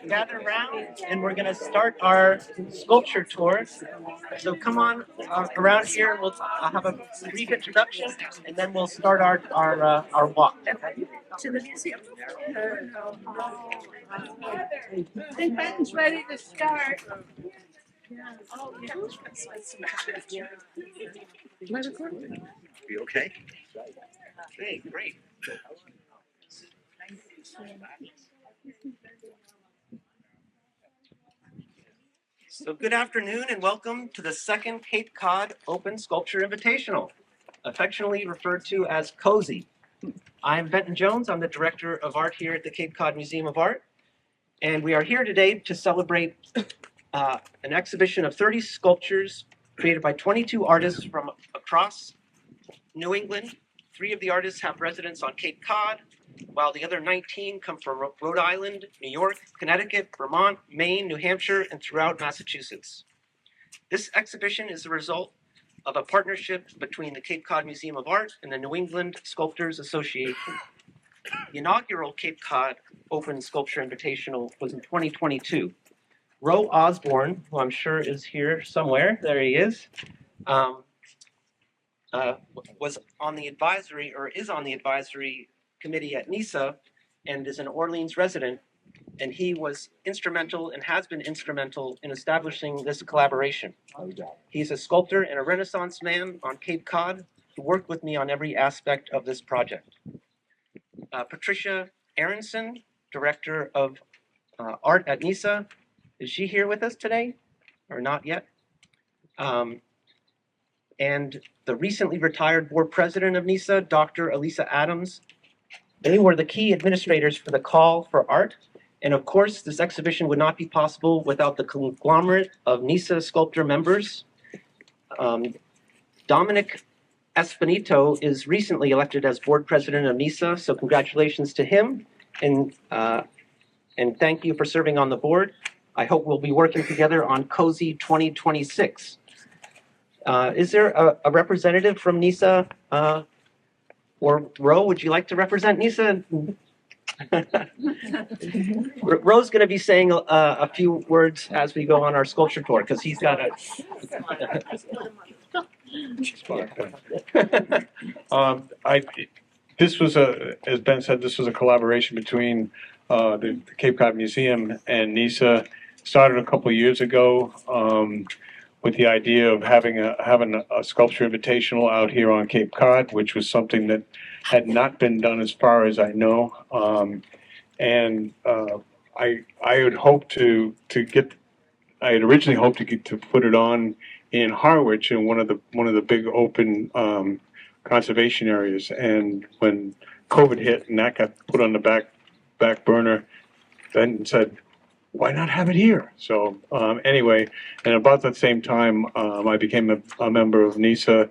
gather around and we're going to start our sculpture tour. So come on around here. I'll have a brief introduction and then we'll start our walk. To the museum. I think Benton's ready to start. Oh, yeah. Be okay? Okay, great. So good afternoon and welcome to the second Cape Cod Open Sculpture Invitational, affectionately referred to as COSI. I'm Benton Jones. I'm the Director of Art here at the Cape Cod Museum of Art. And we are here today to celebrate an exhibition of 30 sculptures created by 22 artists from across New England. 3 of the artists have residence on Cape Cod, while the other 19 come from Rhode Island, New York, Connecticut, Vermont, Maine, New Hampshire, and throughout Massachusetts. This exhibition is the result of a partnership between the Cape Cod Museum of Art and the New England Sculptors Association. The inaugural Cape Cod Open Sculpture Invitational was in 2022. Roe Osborne, who I'm sure is here somewhere, there he is, was on the advisory, or is on the advisory committee at NESA, and is an Orleans resident, and he was instrumental and has been instrumental in establishing this collaboration. He's a sculptor and a Renaissance man on Cape Cod who worked with me on every aspect of this project. Patricia Aronson, Director of Art at NESA, is she here with us today, or not yet? And the recently retired board president of NESA, Dr. Elisa Adams. They were the key administrators for the call for art. And of course, this exhibition would not be possible without the conglomerate of NESA sculptor members. Dominic Espinito is recently elected as board president of NESA, so congratulations to him. And thank you for serving on the board. I hope we'll be working together on COSI 2026. Is there a representative from NESA? Or Ro, would you like to represent NESA? Ro's going to be saying a few words as we go on our sculpture tour because he's got a. This was as Ben said, this was a collaboration between the Cape Cod Museum and NESA. Started a couple of years ago with the idea of having a sculpture invitational out here on Cape Cod, which was something that had not been done as far as I know. I had hoped to get. I had originally hoped to get to put it on in Harwich in one of the big open conservation areas. And when COVID hit and that got put on the back burner, Ben said, why not have it here? So anyway, and about that same time, I became a member of NESA.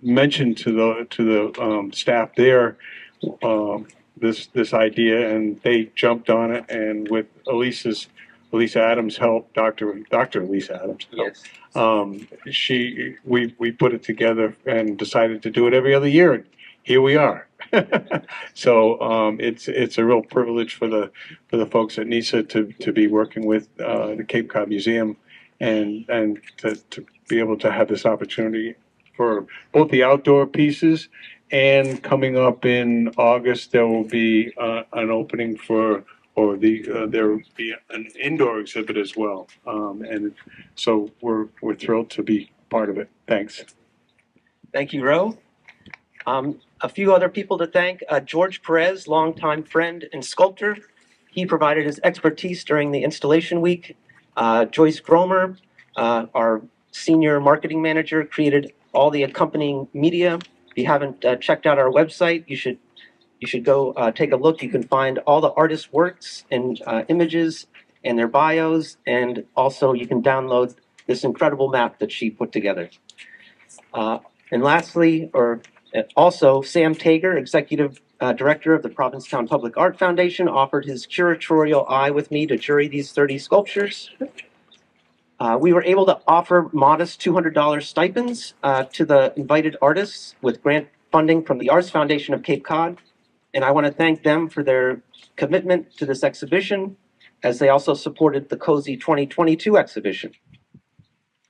Mentioned to the staff there this idea, and they jumped on it. And with Elisa Adams' help, Dr. Elisa Adams' help, Yes. We put it together and decided to do it every other year. And here we are. So it's a real privilege for the folks at NESA to be working with the Cape Cod Museum and to be able to have this opportunity for both the outdoor pieces, and coming up in August there will be an opening there will be an indoor exhibit as well, and so we're thrilled to be part of it. Thanks. Thank you, Ro. A few other people to thank. George Perez, longtime friend and sculptor. He provided his expertise during the installation week. Joyce Gromer, our senior marketing manager, created all the accompanying media. If you haven't checked out our website, you should go take a look. You can find all the artists' works and images and their bios, and also you can download this incredible map that she put together. And lastly, also, Sam Tager, Executive Director of the Provincetown Public Art Foundation, offered his curatorial eye with me to jury these 30 sculptures. We were able to offer modest $200 stipends to the invited artists with grant funding from the Arts Foundation of Cape Cod. And I want to thank them for their commitment to this exhibition as they also supported the COSI 2022 exhibition.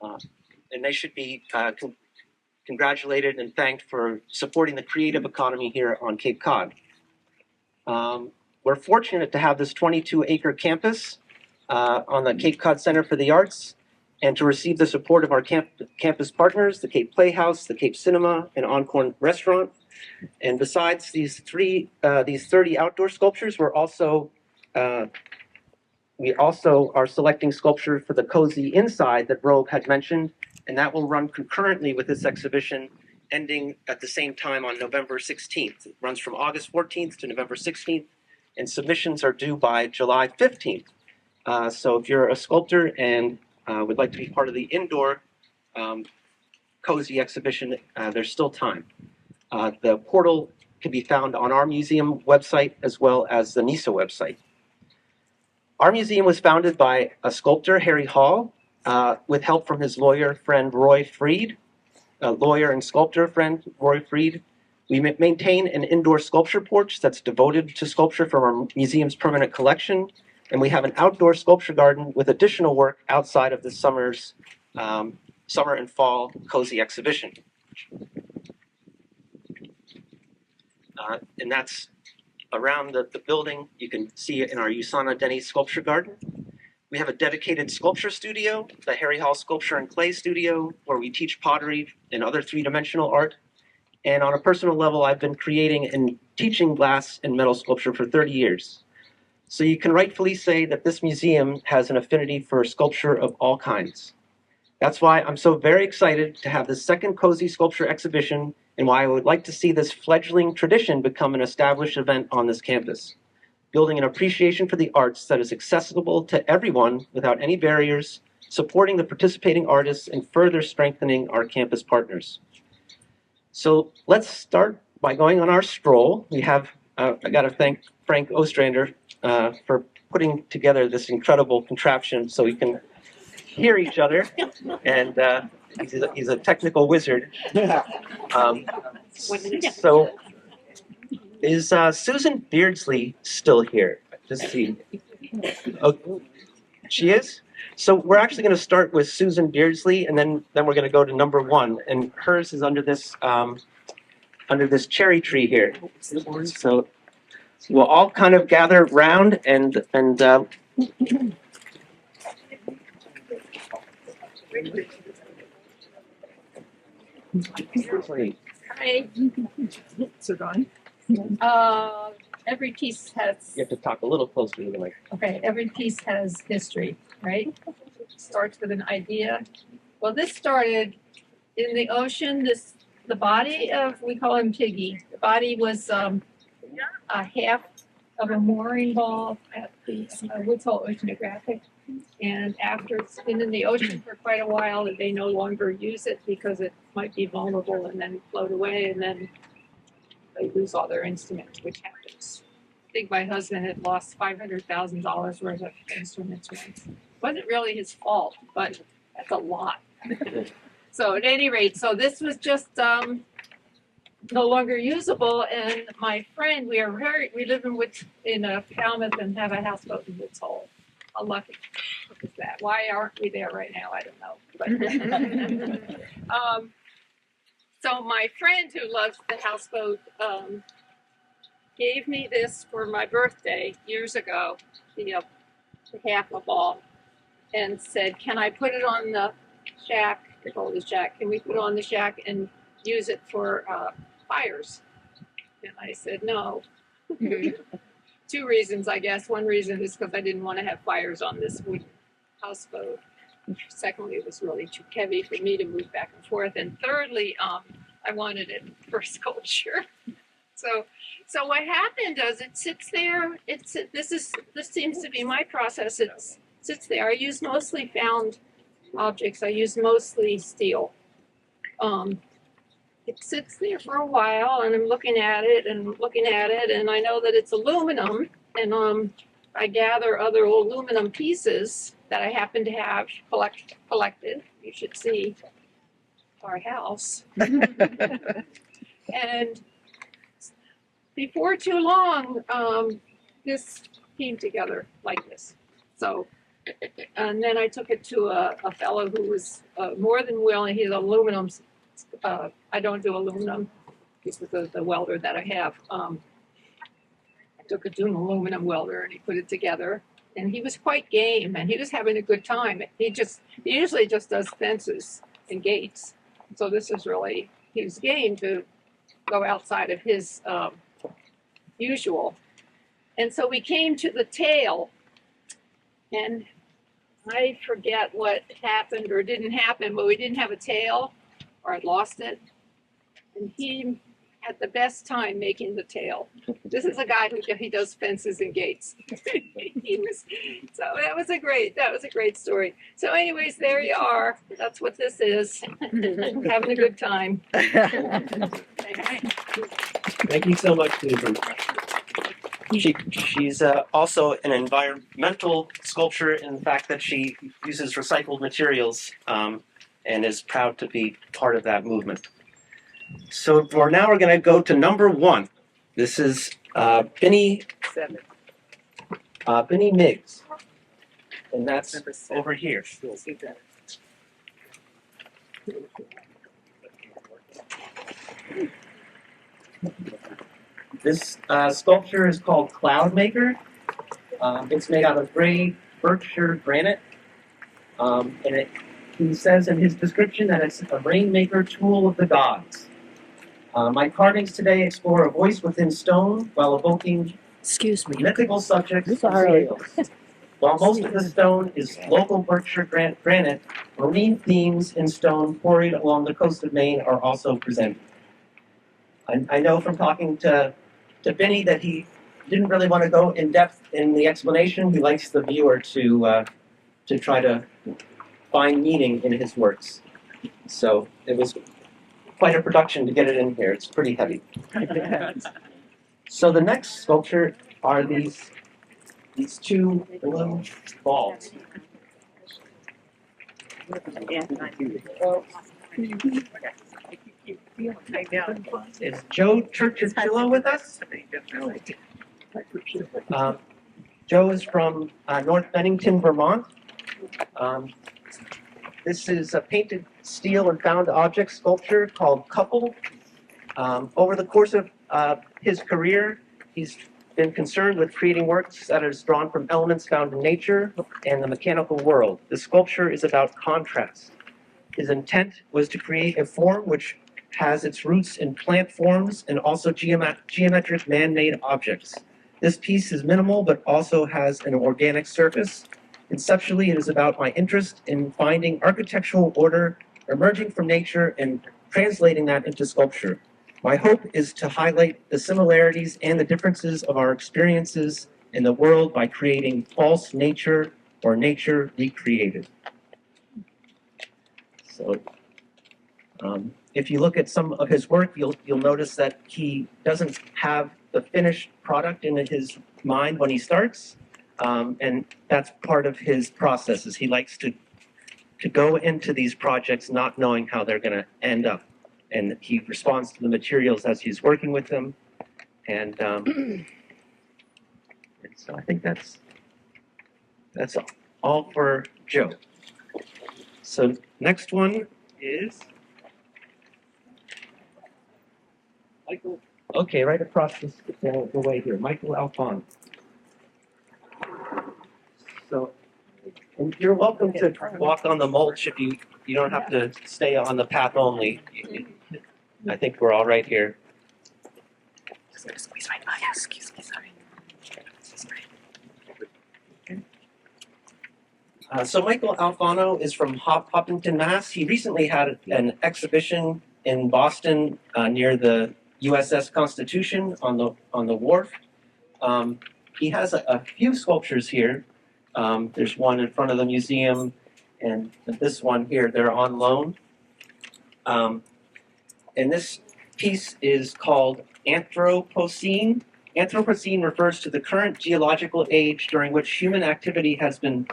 And they should be congratulated and thanked for supporting the creative economy here on Cape Cod. We're fortunate to have this 22-acre campus on the Cape Cod Center for the Arts, and to receive the support of our campus partners, the Cape Playhouse, the Cape Cinema and Encore Restaurant. And besides these 30 outdoor sculptures, we also are selecting sculpture for the COSI inside that Rogue had mentioned, and that will run concurrently with this exhibition, ending at the same time on November 16th. It runs from August 14th to November 16th, and submissions are due by July 15th. So if you're a sculptor and would like to be part of the indoor COSI exhibition, there's still time. The portal can be found on our museum website as well as the NESA website. Our museum was founded by a sculptor, Harry Hall, with help from his lawyer friend, Roy Freed, a lawyer and sculptor friend, Roy Freed. We maintain an indoor sculpture porch that's devoted to sculpture from our museum's permanent collection. And we have an outdoor sculpture garden with additional work outside of the summer and fall COSI exhibition. And that's around the building. You can see it in our Usana Denny Sculpture Garden. We have a dedicated sculpture studio, the Harry Hall Sculpture and Clay Studio, where we teach pottery and other three-dimensional art. And on a personal level, I've been creating and teaching glass and metal sculpture for 30 years. So you can rightfully say that this museum has an affinity for sculpture of all kinds. That's why I'm so very excited to have this second COSI sculpture exhibition, and why I would like to see this fledgling tradition become an established event on this campus, building an appreciation for the arts that is accessible to everyone without any barriers, supporting the participating artists, and further strengthening our campus partners. So let's start by going on our stroll. We have, I gotta thank Frank Ostrander for putting together this incredible contraption so we can hear each other, and he's a technical wizard. So is Susan Beardsley still here? Just see. Oh, she is? So we're actually going to start with Susan Beardsley, and then we're going to go to number one, and hers is under this cherry tree here. So we'll all kind of gather round and Hi. Sit on. Every piece has, you have to talk a little closer to the mic. okay, every piece has history, right? Starts with an idea. Well, this started in the ocean. The body of, we call him Piggy. The body was a half of a mooring ball at the Woods Hole Oceanographic. And after it's been in the ocean for quite a while, they no longer use it because it might be vulnerable and then float away, and then they lose all their instruments, which happens. I think my husband had lost $500,000 worth of instruments once. It wasn't really his fault, but that's a lot. So at any rate, so this was just no longer usable. And my friend, we live in Falmouth and have a houseboat in Woods Hole. How lucky is that? Why aren't we there right now? I don't know. But so my friend who loves the houseboat gave me this for my birthday years ago, the half a ball, and said, "Can I put it on the shack?" They call it the shack. "Can we put it on the shack and use it for fires?" And I said, "No." Two reasons, I guess. One reason is because I didn't want to have fires on this wooden houseboat. Secondly, it was really too heavy for me to move back and forth. And thirdly, I wanted it for sculpture. So what happened is it sits there. This seems to be my process. It sits there. I use mostly found objects. I use mostly steel. It sits there for a while, and I'm looking at it, and I know that it's aluminum, and I gather other aluminum pieces that I happen to have collected. You should see our house. And before too long, this came together like this. So, and then I took it to a fellow who was more than willing. He's aluminum. I don't do aluminum because of the welder that I have. I took it to an aluminum welder and he put it together. And he was quite game and he was having a good time. He usually just does fences and gates. So this is really, he was game to go outside of his usual. And so we came to the tail, and I forget what happened or didn't happen, but we didn't have a tail, or I'd lost it. And he had the best time making the tail. This is a guy who he does fences and gates. So that was a great story. So anyways, there you are. That's what this is. Having a good time. Thank you so much, Susan. She's also an environmental sculptor in the fact that she uses recycled materials and is proud to be part of that movement. So for now, we're going to go to number 1. This is Benny Miggs, and that's over here. This sculpture is called Cloud Maker. It's made out of gray Berkshire granite, and he says in his description that it's a rainmaker tool of the gods. My carvings today explore a voice within stone while evoking mythical subjects and scales. While most of the stone is local Berkshire granite, marine themes in stone quarried along the coast of Maine are also presented. I know from talking to Benny that he didn't really want to go in depth in the explanation. He likes the viewer to try to find meaning in his works. So it was quite a production to get it in here. It's pretty heavy. So the next sculpture are these 2 blue balls. Is Joe Churchill with us? Joe is from North Bennington, Vermont. This is a painted steel and found object sculpture called Couple. Over the course of his career, he's been concerned with creating works that is drawn from elements found in nature and the mechanical world. The sculpture is about contrast. His intent was to create a form which has its roots in plant forms and also geometric man-made objects. This piece is minimal but also has an organic surface. Conceptually, it is about my interest in finding architectural order emerging from nature and translating that into sculpture. My hope is to highlight the similarities and the differences of our experiences in the world by creating false nature or nature recreated. So, if you look at some of his work, you'll notice that he doesn't have the finished product in his mind when he starts, and that's part of his process. Is he likes to go into these projects not knowing how they're going to end up, and he responds to the materials as he's working with them, and so I think that's all for Joe. So next one is Michael. Okay, right across the way here, Michael Alfon. So, and you're welcome to walk on the mulch if you don't have to stay on the path only. I think we're all right here. Just gonna squeeze right by. Yeah, excuse me, sorry. So Michael Alfano is from Hopkinton, Mass. He recently had an exhibition in Boston near the USS Constitution on the wharf. He has a few sculptures here. There's one in front of the museum, and this one here. They're on loan. And this piece is called Anthropocene. Anthropocene refers to the current geological age during which human activity has been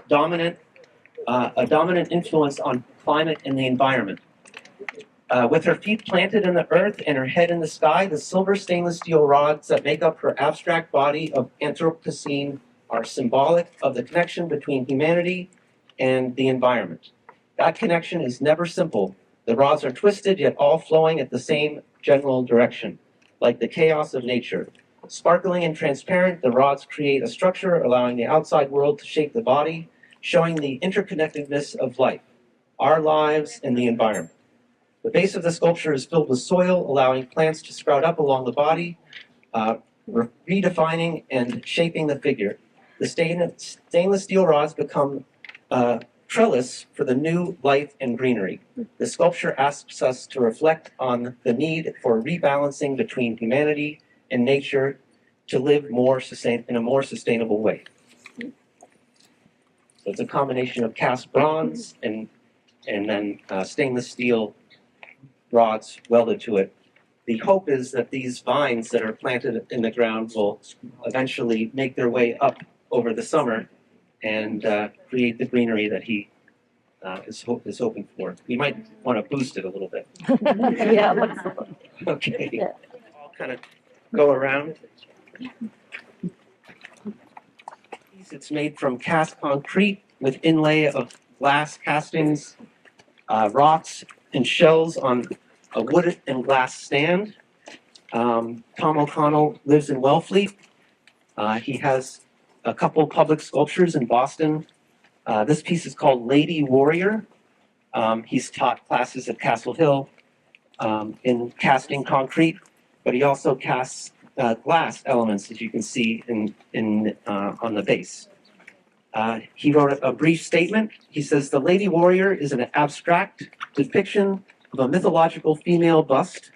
a dominant influence on climate and the environment. With her feet planted in the earth and her head in the sky, the silver stainless steel rods that make up her abstract body of Anthropocene are symbolic of the connection between humanity and the environment. That connection is never simple. The rods are twisted, yet all flowing at the same general direction, like the chaos of nature. Sparkling and transparent, the rods create a structure allowing the outside world to shape the body, showing the interconnectedness of life, our lives, and the environment. The base of the sculpture is filled with soil, allowing plants to sprout up along the body, redefining and shaping the figure. The stainless steel rods become trellis for the new life and greenery. The sculpture asks us to reflect on the need for rebalancing between humanity and nature to live in a more sustainable way. So it's a combination of cast bronze and then stainless steel rods welded to it. The hope is that these vines that are planted in the ground will eventually make their way up over the summer and create the greenery that he is hoping for. We might want to boost it a little bit. Yeah. Okay. I'll kind of go around. It's made from cast concrete with inlay of glass castings, rocks, and shells on a wood and glass stand. Tom O'Connell lives in Wellfleet. He has a couple public sculptures in Boston. This piece is called Lady Warrior. He's taught classes at Castle Hill in casting concrete, but he also casts glass elements, as you can see on the base. He wrote a brief statement. He says, "The Lady Warrior is an abstract depiction of a mythological female bust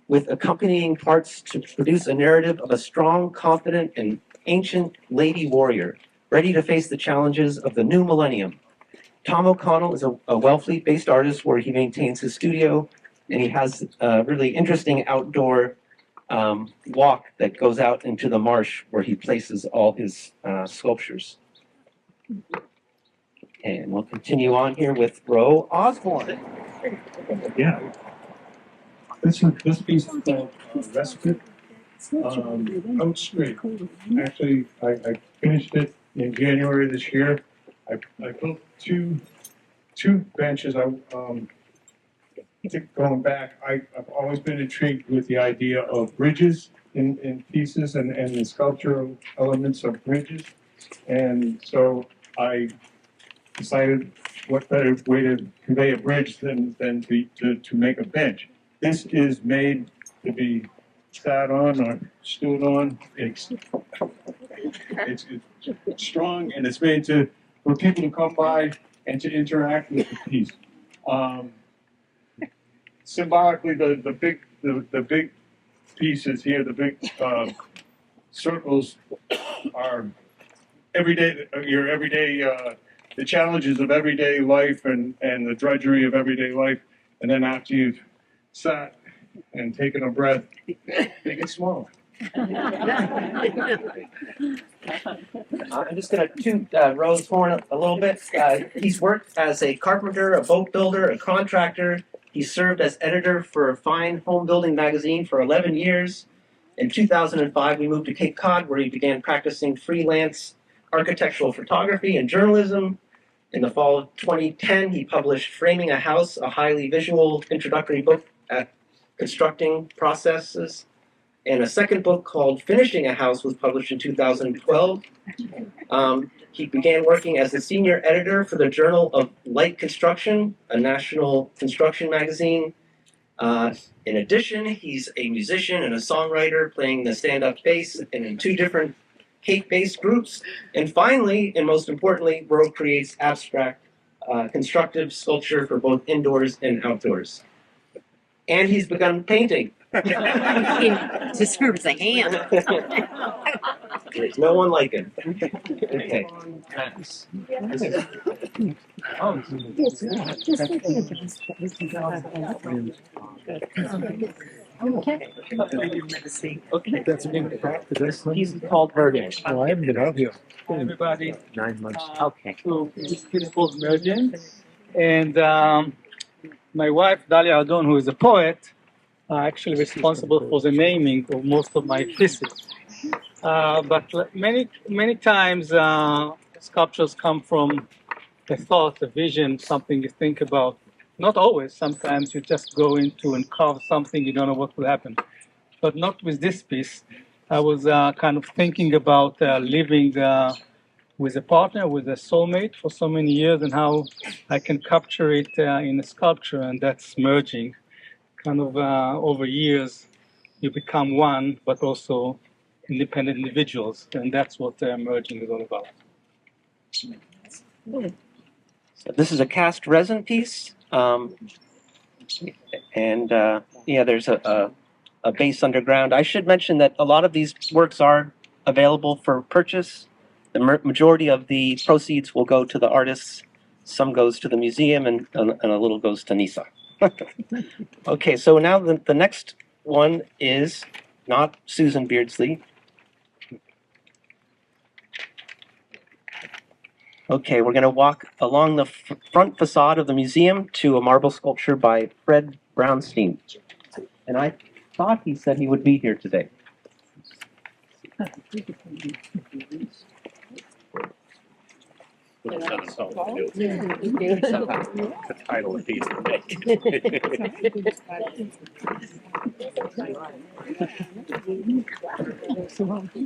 with accompanying parts to produce a narrative of a strong, confident, and ancient lady warrior, ready to face the challenges of the new millennium." Tom O'Connell is a Wellfleet-based artist where he maintains his studio, and he has a really interesting outdoor walk that goes out into the marsh where he places all his sculptures. And we'll continue on here with Ro Osborne. Yeah. This piece is called Respite Oak Street. Actually, I finished it in January this year. I built two benches. Going back, I've always been intrigued with the idea of bridges in pieces and the sculptural elements of bridges. And so I decided what better way to convey a bridge than to make a bench. This is made to be sat on or stood on. It's strong, and it's made for people to come by and to interact with the piece. Symbolically, the big pieces here, the big circles are everyday. The challenges of everyday life and the drudgery of everyday life, and then after you've sat and taken a breath, they get smaller. I'm just going to toot Ro's horn a little bit. He's worked as a carpenter, a boat builder, a contractor. He served as editor for Fine Home Building magazine for 11 years. In 2005, we moved to Cape Cod, where he began practicing freelance architectural photography and journalism. In the fall of 2010, he published Framing a House, a highly visual introductory book at constructing processes. And a second book called Finishing a House was published in 2012. He began working as the senior editor for the Journal of Light Construction, a national construction magazine. In addition, he's a musician and a songwriter, playing the stand-up bass and in two different Cape-based groups. And finally, and most importantly, Ro creates abstract, constructive sculpture for both indoors and outdoors. And he's begun painting. Deserves a hand. There's no one like him. Okay. Okay, that's been practice. He's called Virgin. Oh, I haven't been out here. Hey, everybody. 9 months. Okay. So this is called Mergin. And my wife, Dalia Adon, who is a poet, are actually responsible for the naming of most of my pieces. But many times sculptures come from a thought, a vision, something you think about. Not always. Sometimes you just go into and carve something, you don't know what will happen. But not with this piece. I was kind of thinking about living with a partner, with a soulmate for so many years, and how I can capture it in a sculpture, and that's merging. Kind of over years, you become one, but also independent individuals, and that's what merging is all about. So this is a cast resin piece, and yeah, there's a base underground. I should mention that a lot of these works are available for purchase. The majority of the proceeds will go to the artists. Some goes to the museum, and a little goes to NESA. Okay, so now the next one is not Susan Beardsley. Okay, we're going to walk along the front facade of the museum to a marble sculpture by Fred Brownstein. And I thought he said he would be here today. The title of these.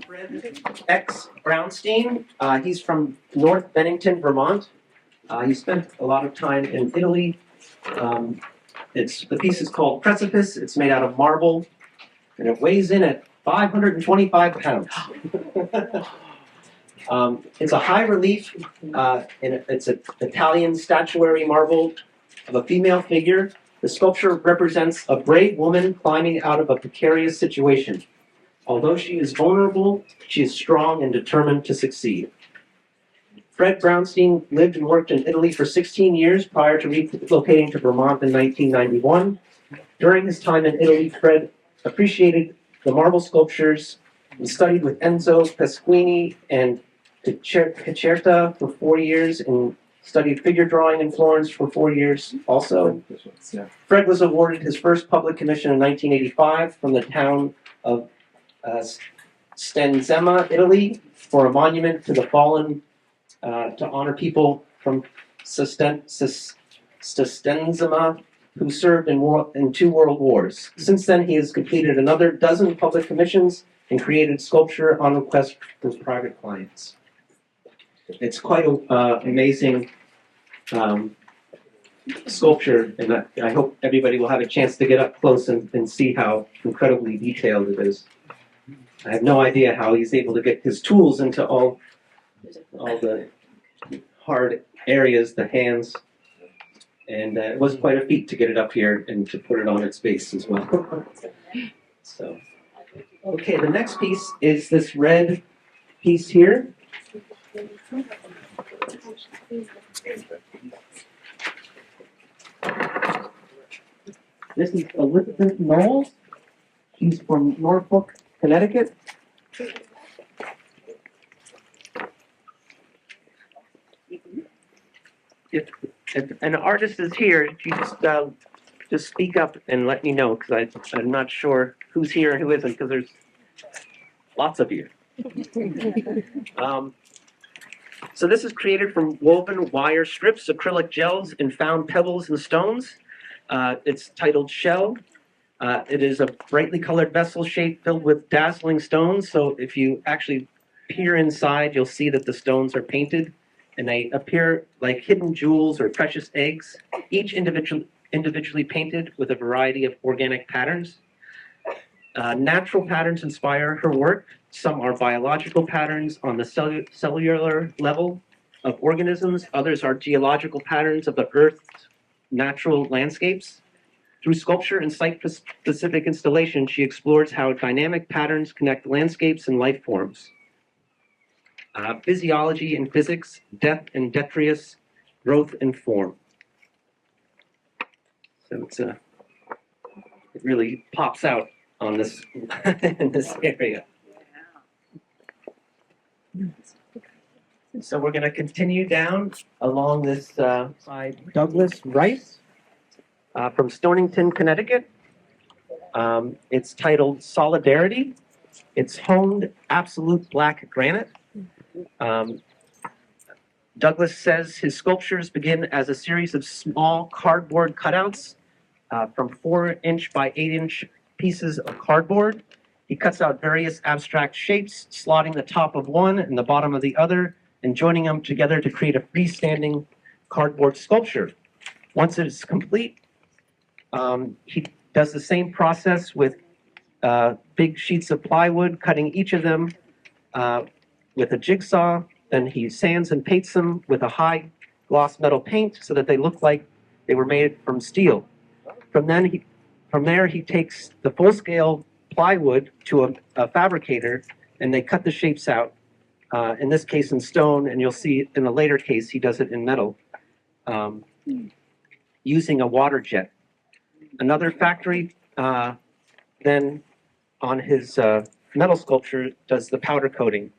Fred X. Brownstein, he's from North Bennington, Vermont. He spent a lot of time in Italy. The piece is called Precipice. It's made out of marble, and it weighs in at 525 pounds. It's a high relief, and it's an Italian statuary marble of a female figure. The sculpture represents a brave woman climbing out of a precarious situation. Although she is vulnerable, she is strong and determined to succeed. Fred Brownstein lived and worked in Italy for 16 years prior to relocating to Vermont in 1991. During his time in Italy, Fred appreciated the marble sculptures and studied with Enzo Pasquini and Cacerta for 4 years and studied figure drawing in Florence for 4 years also. Fred was awarded his first public commission in 1985 from the town of Stenzema, Italy, for a monument to the fallen, to honor people from Stenzema who served in 2 world wars. Since then, he has completed another dozen public commissions and created sculpture on request for private clients. It's quite an amazing sculpture, and I hope everybody will have a chance to get up close and see how incredibly detailed it is. I have no idea how he's able to get his tools into all the hard areas, the hands, and it was quite a feat to get it up here and to put it on its base as well. So, okay, the next piece is this red piece here. This is Elizabeth Knowles. She's from Norfolk, Connecticut. If an artist is here, if you just speak up and let me know, because I'm not sure who's here and who isn't, because there's lots of you. So this is created from woven wire strips, acrylic gels, and found pebbles and stones. It's titled Shell. It is a brightly colored vessel shape filled with dazzling stones. So if you actually peer inside, you'll see that the stones are painted, and they appear like hidden jewels or precious eggs, each individually painted with a variety of organic patterns. Natural patterns inspire her work. Some are biological patterns on the cellular level of organisms. Others are geological patterns of the Earth's natural landscapes. Through sculpture and site-specific installation, she explores how dynamic patterns connect landscapes and life forms. Physiology and physics, death and detritus, growth and form. So it really pops out on this in this area. So we're going to continue down along this by Douglas Rice from Stonington, Connecticut. It's titled Solidarity. It's honed absolute black granite. Douglas says his sculptures begin as a series of small cardboard cutouts from 4-inch by 8-inch pieces of cardboard. He cuts out various abstract shapes, slotting the top of one and the bottom of the other, and joining them together to create a freestanding cardboard sculpture. Once it's complete, he does the same process with big sheets of plywood, cutting each of them with a jigsaw. Then he sands and paints them with a high gloss metal paint so that they look like they were made from steel. From there, he takes the full-scale plywood to a fabricator, and they cut the shapes out. In this case, in stone, and you'll see in a later case he does it in metal, using a water jet. Another factory then on his metal sculpture does the powder coating.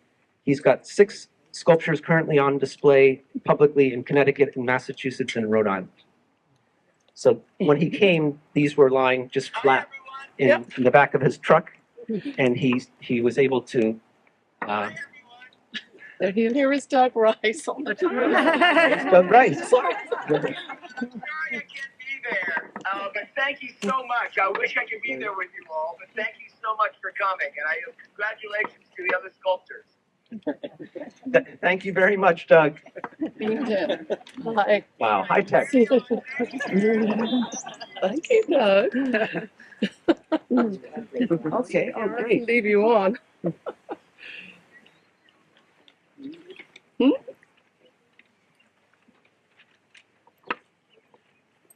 He's got 6 sculptures currently on display publicly in Connecticut, in Massachusetts, and Rhode Island. So when he came, these were lying just flat in the back of his truck, and he was able to. Here is Doug Rice. Doug Rice. Sorry I can't be there, but thank you so much. I wish I could be there with you all, but thank you so much for coming, and congratulations to the other sculptors. Thank you very much, Doug. Hi. Wow, high tech. Thank you, Doug. Okay, oh, I great. can leave you on.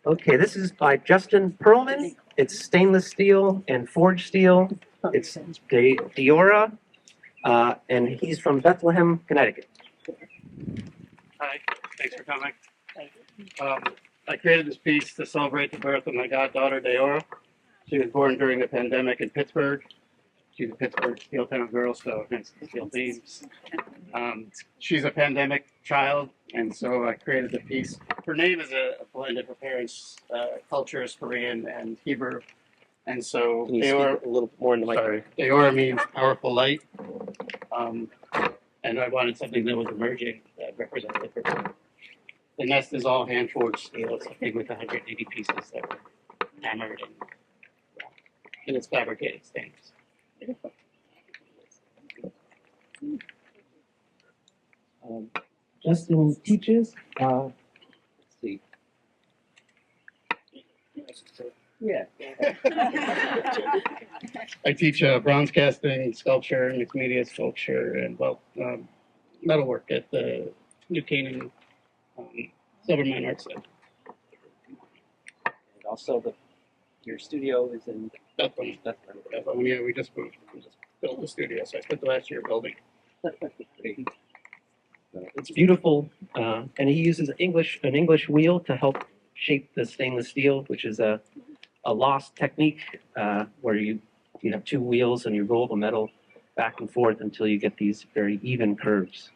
Okay, this is by Justin Perlman. It's stainless steel and forged steel. It's Diora, and he's from Bethlehem, Connecticut. Hi, thanks for coming. I created this piece to celebrate the birth of my goddaughter, Deora. She was born during the pandemic in Pittsburgh. She's a Pittsburgh Steel Town girl, so hence the steel themes. She's a pandemic child, and so I created the piece. Her name is a blend of her parents' cultures, Korean and Hebrew. And so Can you speak a little more in the mic? sorry, Deora means powerful light. And I wanted something that was emerging that represented her. The nest is all hand forged steel. It's a thing with 180 pieces that were hammered and it's fabricated stains. Justin teaches. Let's see. Yeah. I teach bronze casting, sculpture, mixed media sculpture, and metalwork at the New Canaan Silvermine Art Center. And also, your studio is in Bethlehem. Yeah, we just moved. We just built the studio, so I spent the last year building. It's beautiful, and he uses an English wheel to help shape the stainless steel, which is a lost technique where you have 2 wheels and you roll the metal back and forth until you get these very even curves.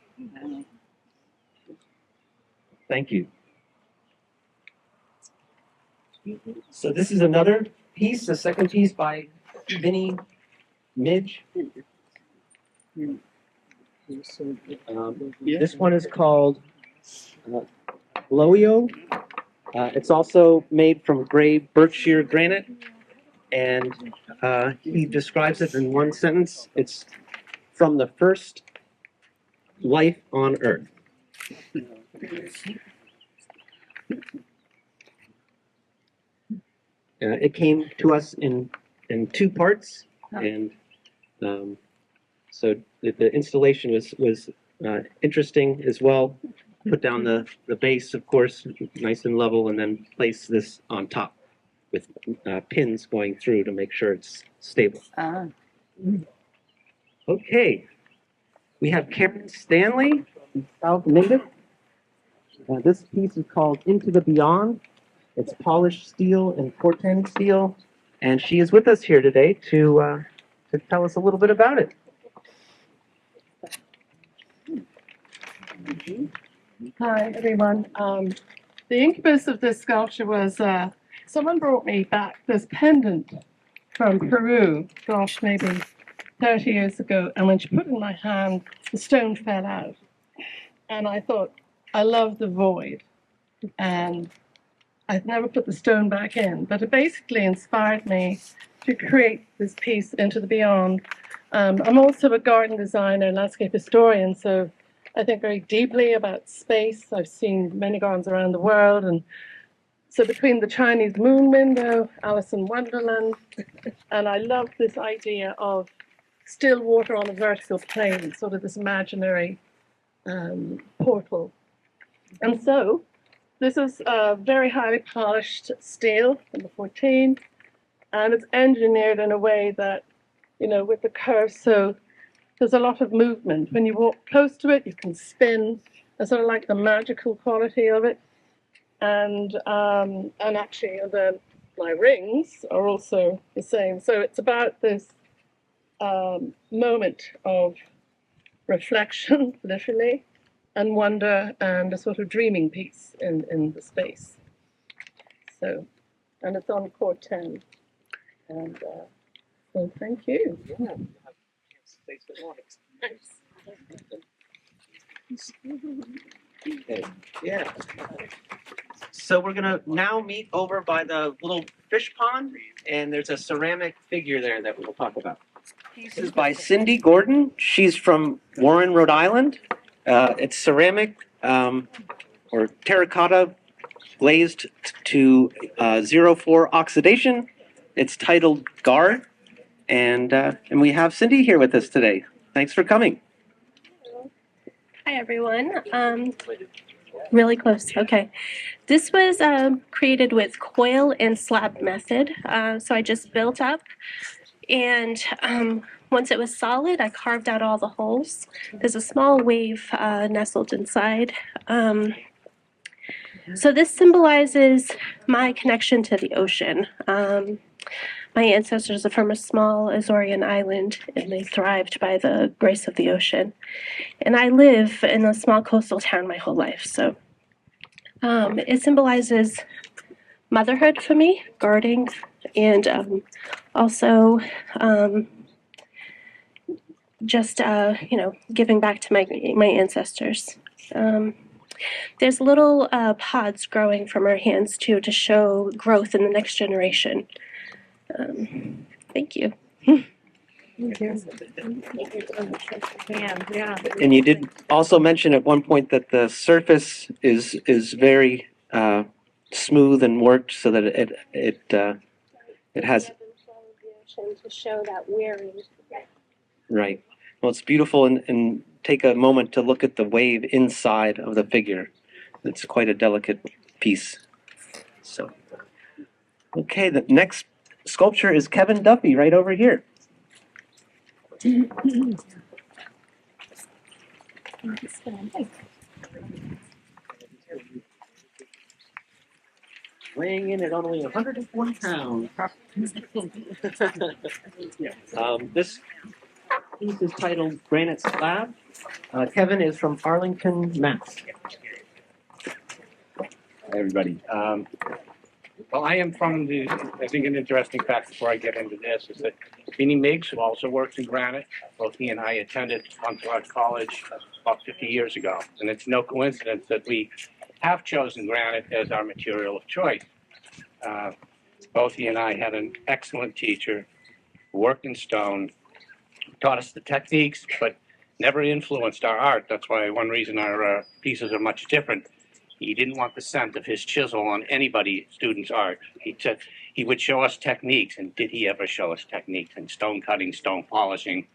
Thank you. So this is another piece, the second piece by Vinnie Midge. This one is called Loio. It's also made from gray Berkshire granite, and he describes it in one sentence. It's from the first life on Earth. It came to us in 2 parts, and so the installation was interesting as well. Put down the base, of course, nice and level, and then place this on top with pins going through to make sure it's stable. Okay, we have Karen Stanley in South Minden. This piece is called Into the Beyond. It's polished steel and Corten steel, and she is with us here today to tell us a little bit about it. Hi, everyone. The incubus of this sculpture was someone brought me back this pendant from Peru, gosh, maybe 30 years ago, and when she put it in my hand, the stone fell out. And I thought, I love the void. And I've never put the stone back in, but it basically inspired me to create this piece Into the Beyond. I'm also a garden designer and landscape historian, so I think very deeply about space. I've seen many gardens around the world, and so between the Chinese moon window, Alice in Wonderland, and I love this idea of still water on a vertical plane, sort of this imaginary portal. And so this is a very highly polished steel, number 14, and it's engineered in a way that, you know, with the curves, so there's a lot of movement. When you walk close to it, you can spin. I sort of like the magical quality of it. And actually, my rings are also the same. So it's about this moment of reflection, literally, and wonder, and a sort of dreaming piece in the space. So, and it's on Core 10. And so thank you. Okay. Yeah. So we're gonna now meet over by the little fish pond, and there's a ceramic figure there that we'll talk about. This is by Cindy Gordon. She's from Warren, Rhode Island. It's ceramic or terracotta glazed to 04 oxidation. It's titled Guard, and we have Cindy here with us today. Thanks for coming. Hi, everyone. Really close. Okay. This was created with coil and slab method. So I just built up, and once it was solid, I carved out all the holes. There's a small wave nestled inside. So this symbolizes my connection to the ocean. My ancestors are from a small Azorean island, and they thrived by the grace of the ocean. And I live in a small coastal town my whole life. So it symbolizes motherhood for me, guarding, and also just giving back to my ancestors. There's little pods growing from our hands too to show growth in the next generation. Thank you. And you did also mention at one point that the surface is very smooth and worked, so that it has To show that wearing. right. Well, it's beautiful, and take a moment to look at the wave inside of the figure. It's quite a delicate piece. So, okay, the next sculpture is Kevin Duffy right over here. Weighing in at only 101 pounds. This piece is titled Granite Slab. Kevin is from Arlington, Mass. Hi, everybody. Well, I am from I think an interesting fact before I get into this is that Beanie Miggs, who also works in granite, both he and I attended Montserrat College about 50 years ago. And it's no coincidence that we have chosen granite as our material of choice. Both he and I had an excellent teacher who worked in stone, taught us the techniques, but never influenced our art. That's why one reason our pieces are much different. He didn't want the scent of his chisel on student's art. He would show us techniques, and did he ever show us techniques in stone cutting, stone polishing,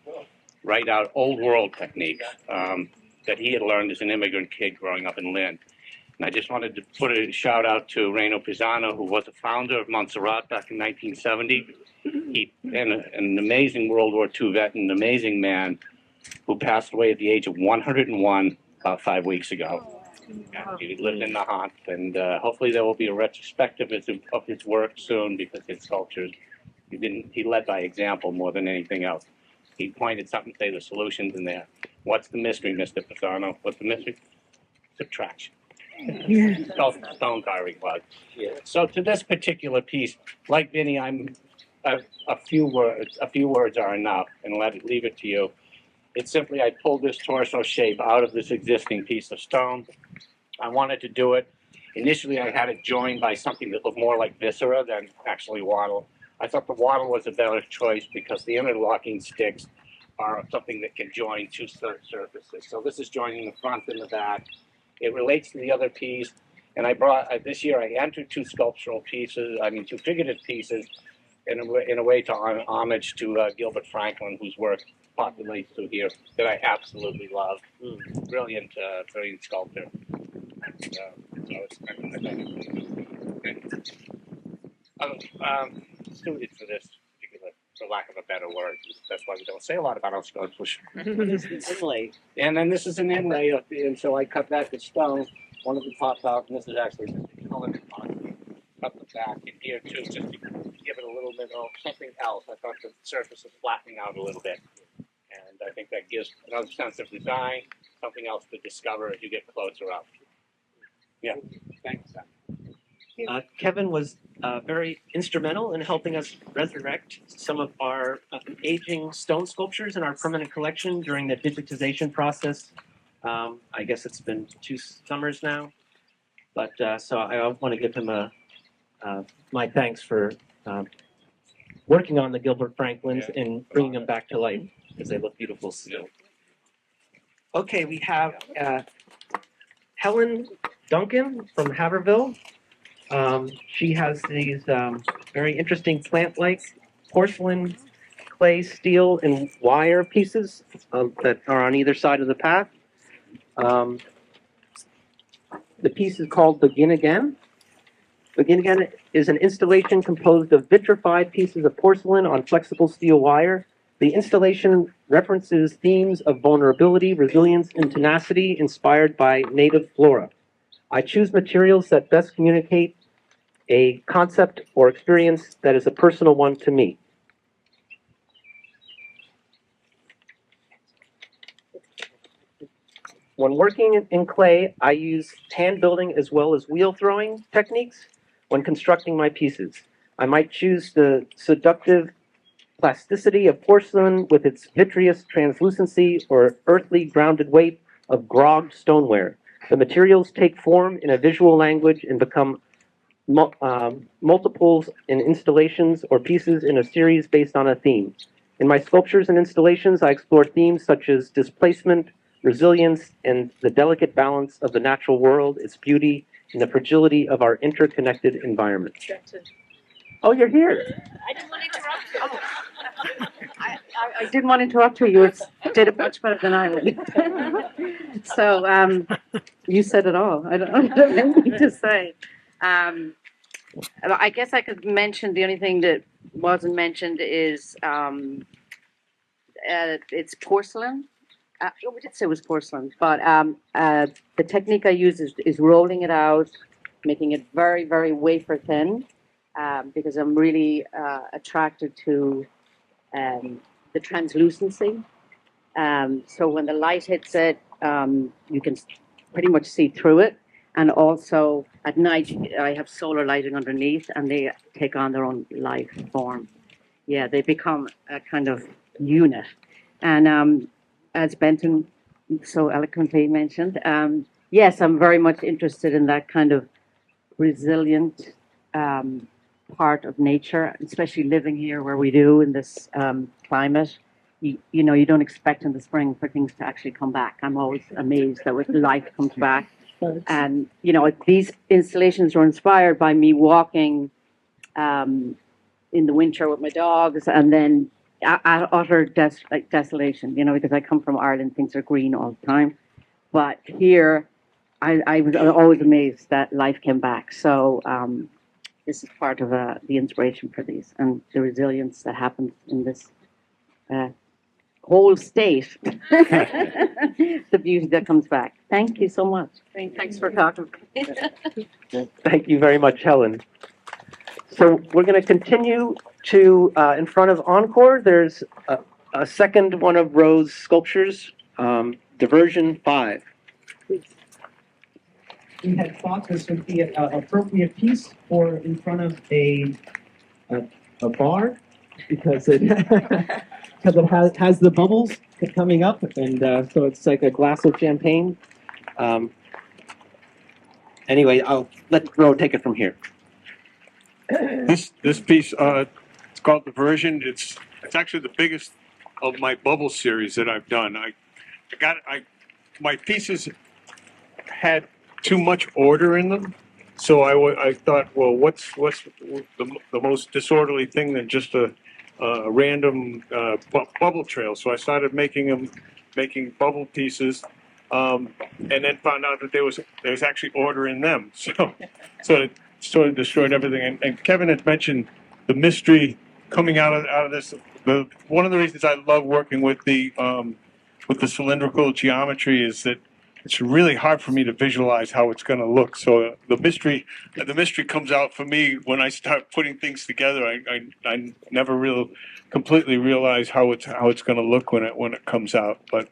right out old world techniques that he had learned as an immigrant kid growing up in Lynn. And I just wanted to put a shout out to Reno Pisano, who was the founder of Montserrat back in 1970. He an amazing World War II vet, an amazing man who passed away at the age of 101 about 5 weeks ago. He lived in the haunt, and hopefully there will be a retrospective of his work soon, because his sculptures, he led by example more than anything else. He pointed something, say the solution's in there. What's the mystery, Mr. Pisano? What's the mystery? Subtraction. Stone carving was. So to this particular piece, like Vinny, I'm a few words are enough, and leave it to you. It's simply I pulled this torso shape out of this existing piece of stone. I wanted to do it. Initially, I had it joined by something that looked more like viscera than actually wattle. I thought the wattle was a better choice because the interlocking sticks are something that can join two surfaces. So this is joining the front and the back. It relates to the other piece. And this year I entered two figurative pieces in a way to homage to Gilbert Franklin, whose work populates through here, that I absolutely love. Brilliant sculptor. Suited for this particular, for lack of a better word. That's why we don't say a lot about our sculptures. Inlay. And then this is an inlay, and so I cut back the stone. One of them pops out, and this is actually colored on. Cut the back in here too, just to give it a little bit of something else. I thought the surface was flattening out a little bit, and I think that gives another sense of design, something else to discover as you get closer up. Yeah, thanks. Kevin was very instrumental in helping us resurrect some of our aging stone sculptures in our permanent collection during the digitization process. I guess it's been 2 summers now, but so I want to give him my thanks for working on the Gilbert Franklins and bringing them back to life because they look beautiful still. Okay, we have Helen Duncan from Haverville. She has these very interesting plant-like porcelain, clay, steel, and wire pieces that are on either side of the path. The piece is called Begin Again. Begin Again is an installation composed of vitrified pieces of porcelain on flexible steel wire. The installation references themes of vulnerability, resilience, and tenacity inspired by native flora. I choose materials that best communicate a concept or experience that is a personal one to me. When working in clay, I use hand building as well as wheel throwing techniques when constructing my pieces. I might choose the seductive plasticity of porcelain with its vitreous translucency or earthly grounded weight of grogged stoneware. The materials take form in a visual language and become multiples in installations or pieces in a series based on a theme. In my sculptures and installations, I explore themes such as displacement, resilience, and the delicate balance of the natural world, its beauty, and the fragility of our interconnected environment. Oh, you're here. I didn't want to interrupt you. I didn't want to interrupt you. You did it much better than I would. So you said it all. I don't have anything to say. I guess I could mention the only thing that wasn't mentioned is it's porcelain. We did say it was porcelain, but the technique I use is rolling it out, making it very, very wafer thin, because I'm really attracted to the translucency. So when the light hits it, you can pretty much see through it. And also at night, I have solar lighting underneath, and they take on their own life form. Yeah, they become a kind of unit. And as Benton so eloquently mentioned, yes, I'm very much interested in that kind of resilient part of nature, especially living here where we do in this climate. You know, you don't expect in the spring for things to actually come back. I'm always amazed that with life comes back. And, you know, these installations were inspired by me walking in the winter with my dogs, and then utter desolation, you know, because I come from Ireland, things are green all the time. But here, I was always amazed that life came back. So this is part of the inspiration for these and the resilience that happens in this whole state. The beauty that comes back. Thank you so much. Thanks for talking. Thank you very much, Helen. So we're going to continue to, in front of Encore, there's a second one of Rose's sculptures, Diversion 5. We had thought this would be an appropriate piece for in front of a bar because it because it has the bubbles coming up, and so it's like a glass of champagne. Anyway, I'll let Ro take it from here. This piece, it's called Diversion. It's actually the biggest of my bubble series that I've done. My pieces had too much order in them, so I thought, well, what's the most disorderly thing than just a random bubble trail? So I started making bubble pieces, and then found out that there was actually order in them. So it sort of destroyed everything. And Kevin had mentioned the mystery coming out of this. One of the reasons I love working with the cylindrical geometry is that it's really hard for me to visualize how it's going to look. So the mystery comes out for me when I start putting things together. I never completely realize how it's going to look when it comes out. But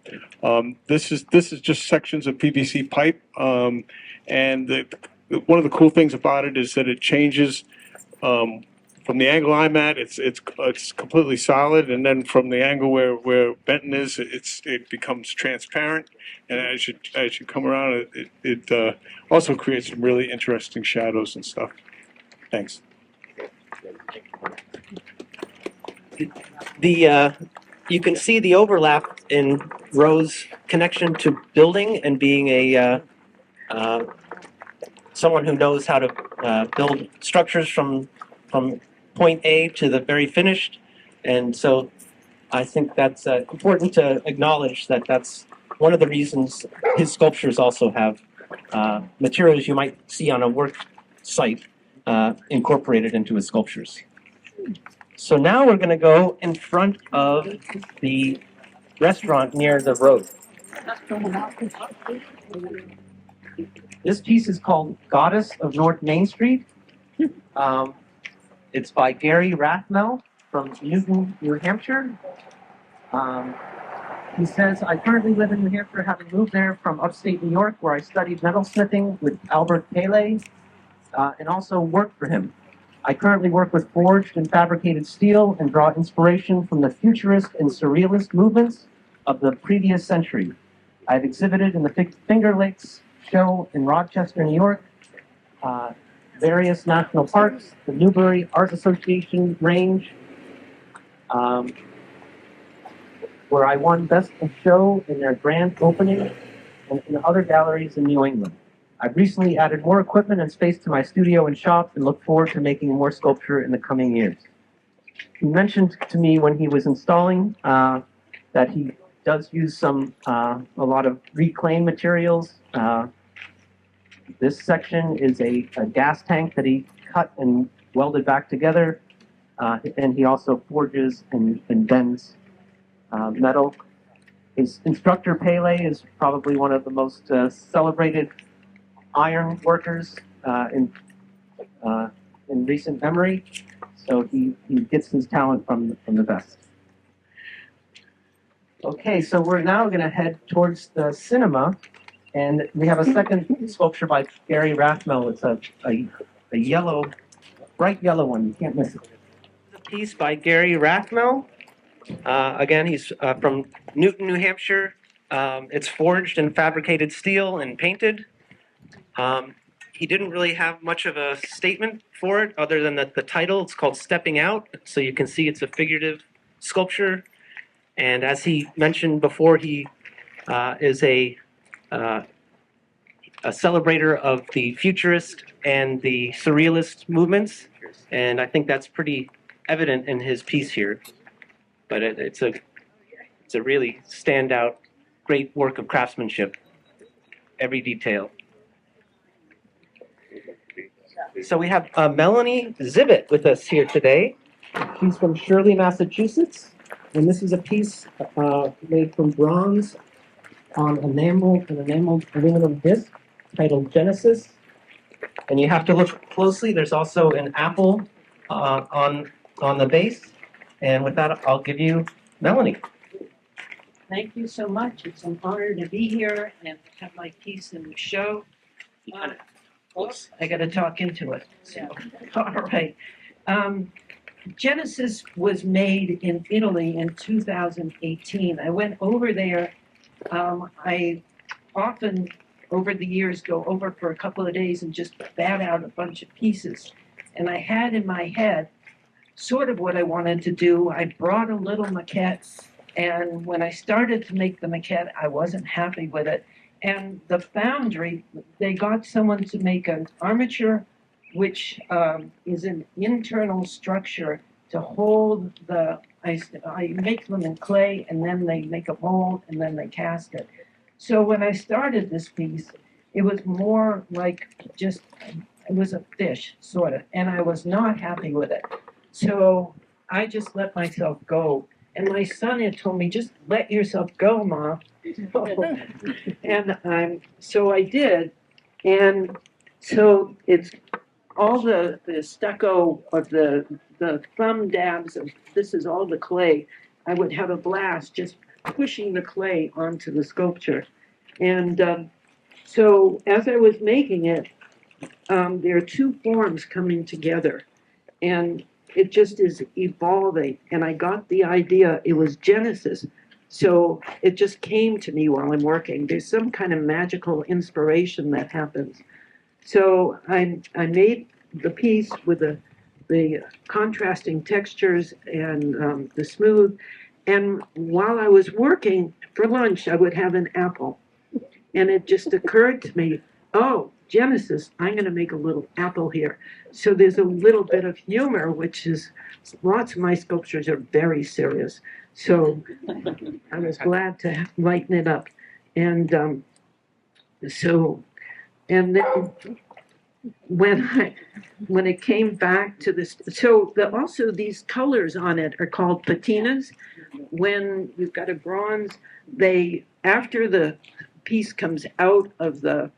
this is just sections of PVC pipe, and one of the cool things about it is that it changes. From the angle I'm at, it's completely solid, and then from the angle where Benton is, it becomes transparent. And as you come around, it also creates some really interesting shadows and stuff. Thanks. You can see the overlap in Ro's connection to building and being a someone who knows how to build structures from point A to the very finished. And so I think that's important to acknowledge that that's one of the reasons his sculptures also have materials you might see on a work site incorporated into his sculptures. So now we're going to go in front of the restaurant near the road. This piece is called Goddess of North Main Street. It's by Gary Rathmell from Newton, New Hampshire. He says, I currently live in New Hampshire, having moved there from upstate New York, where I studied metalsmithing with Albert Pele, and also worked for him. I currently work with forged and fabricated steel and draw inspiration from the futurist and surrealist movements of the previous century. I've exhibited in the Finger Lakes show in Rochester, New York, various national parks, the Newbury Art Association range, where I won Best of Show in their grand opening, and in other galleries in New England. I've recently added more equipment and space to my studio and shop and look forward to making more sculpture in the coming years. He mentioned to me when he was installing that he does use a lot of reclaimed materials. This section is a gas tank that he cut and welded back together, and he also forges and bends metal. His instructor Pele is probably one of the most celebrated iron workers in recent memory. So he gets his talent from the best. Okay, so we're now going to head towards the cinema. And we have a second sculpture by Gary Rathmell. It's a yellow, bright yellow one. You can't miss it. A piece by Gary Rathmell. Again, he's from Newton, New Hampshire. It's forged and fabricated steel and painted. He didn't really have much of a statement for it other than the title. It's called Stepping Out. So you can see it's a figurative sculpture. And as he mentioned before, he is a celebrator of the futurist and the surrealist movements, and I think that's pretty evident in his piece here. But it's a really standout, great work of craftsmanship, every detail. So we have Melanie Zibit with us here today. She's from Shirley, Massachusetts, and this is a piece made from bronze on an enameled aluminum disc titled Genesis. And you have to look closely. There's also an apple on the base. And with that, I'll give you Melanie. Thank you so much. It's an honor to be here and have my piece in the show. Oops, I got to talk into it. So, all right. Genesis was made in Italy in 2018. I went over there. I often, over the years, go over for a couple of days and just bat out a bunch of pieces. And I had in my head sort of what I wanted to do. I brought a little maquette, and when I started to make the maquette, I wasn't happy with it. And the foundry, they got someone to make an armature, which is an internal structure to hold the, I make them in clay, and then they make a mold, and then they cast it. So when I started this piece, it was more like just, it was a fish, sort of, and I was not happy with it. So I just let myself go. And my son had told me, just let yourself go, Mom. And so I did. And so it's all the stucco of the thumb dabs of, this is all the clay. I would have a blast just pushing the clay onto the sculpture. And so as I was making it, there are two forms coming together. And it just is evolving. And I got the idea, it was Genesis. So it just came to me while I'm working. There's some kind of magical inspiration that happens. So I made the piece with the contrasting textures and the smooth. And while I was working for lunch, I would have an apple. And it just occurred to me, oh, Genesis, I'm going to make a little apple here. So there's a little bit of humor, which is, lots of my sculptures are very serious. So I was glad to lighten it up. And and then when it came back to this, so also these colors on it are called patinas. When you've got a bronze, after the piece comes out of the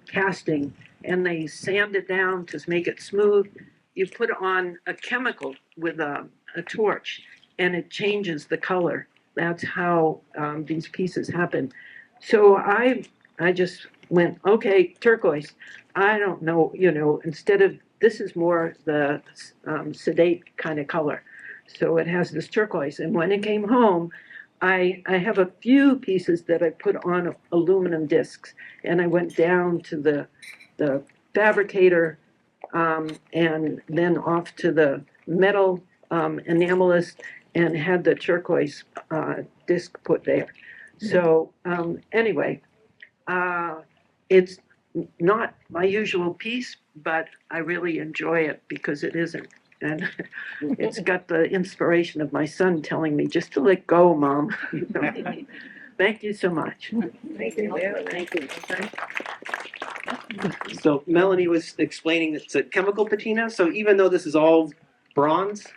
casting and they sand it down to make it smooth, you put on a chemical with a torch and it changes the color. That's how these pieces happen. So I just went, okay, turquoise. I don't know, instead of, this is more the sedate kind of color. So it has this turquoise. And when it came home, I have a few pieces that I put on aluminum discs, and I went down to the fabricator and then off to the metal enamelist and had the turquoise disc put there. So anyway, it's not my usual piece, but I really enjoy it because it isn't. And it's got the inspiration of my son telling me just to let go, Mom. Thank you so much. Thank you. Thank you. So Melanie was explaining that it's a chemical patina. So even though this is all bronze,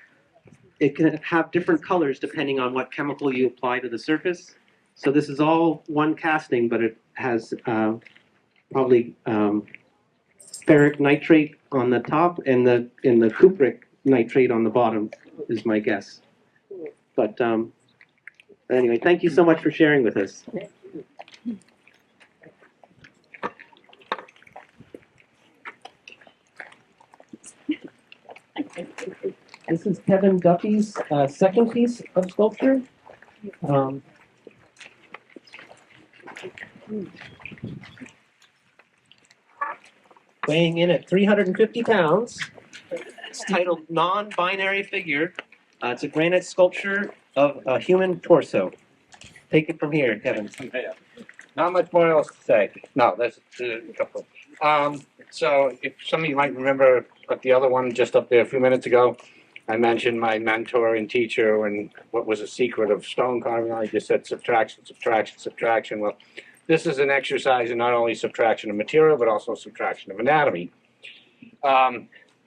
it can have different colors depending on what chemical you apply to the surface. So this is all one casting, but it has probably ferric nitrate on the top and the cupric nitrate on the bottom is my guess. But anyway, thank you so much for sharing with us. This is Kevin Duffy's second piece of sculpture. Weighing in at 350 pounds. It's titled Non-Binary Figure. It's a granite sculpture of a human torso. Take it from here, Kevin. Not much more else to say. No, that's a couple. So if some of you might remember at the other one just up there a few minutes ago, I mentioned my mentor and teacher and what was a secret of stone carving. I just said subtraction, subtraction, subtraction. Well, this is an exercise in not only subtraction of material, but also subtraction of anatomy.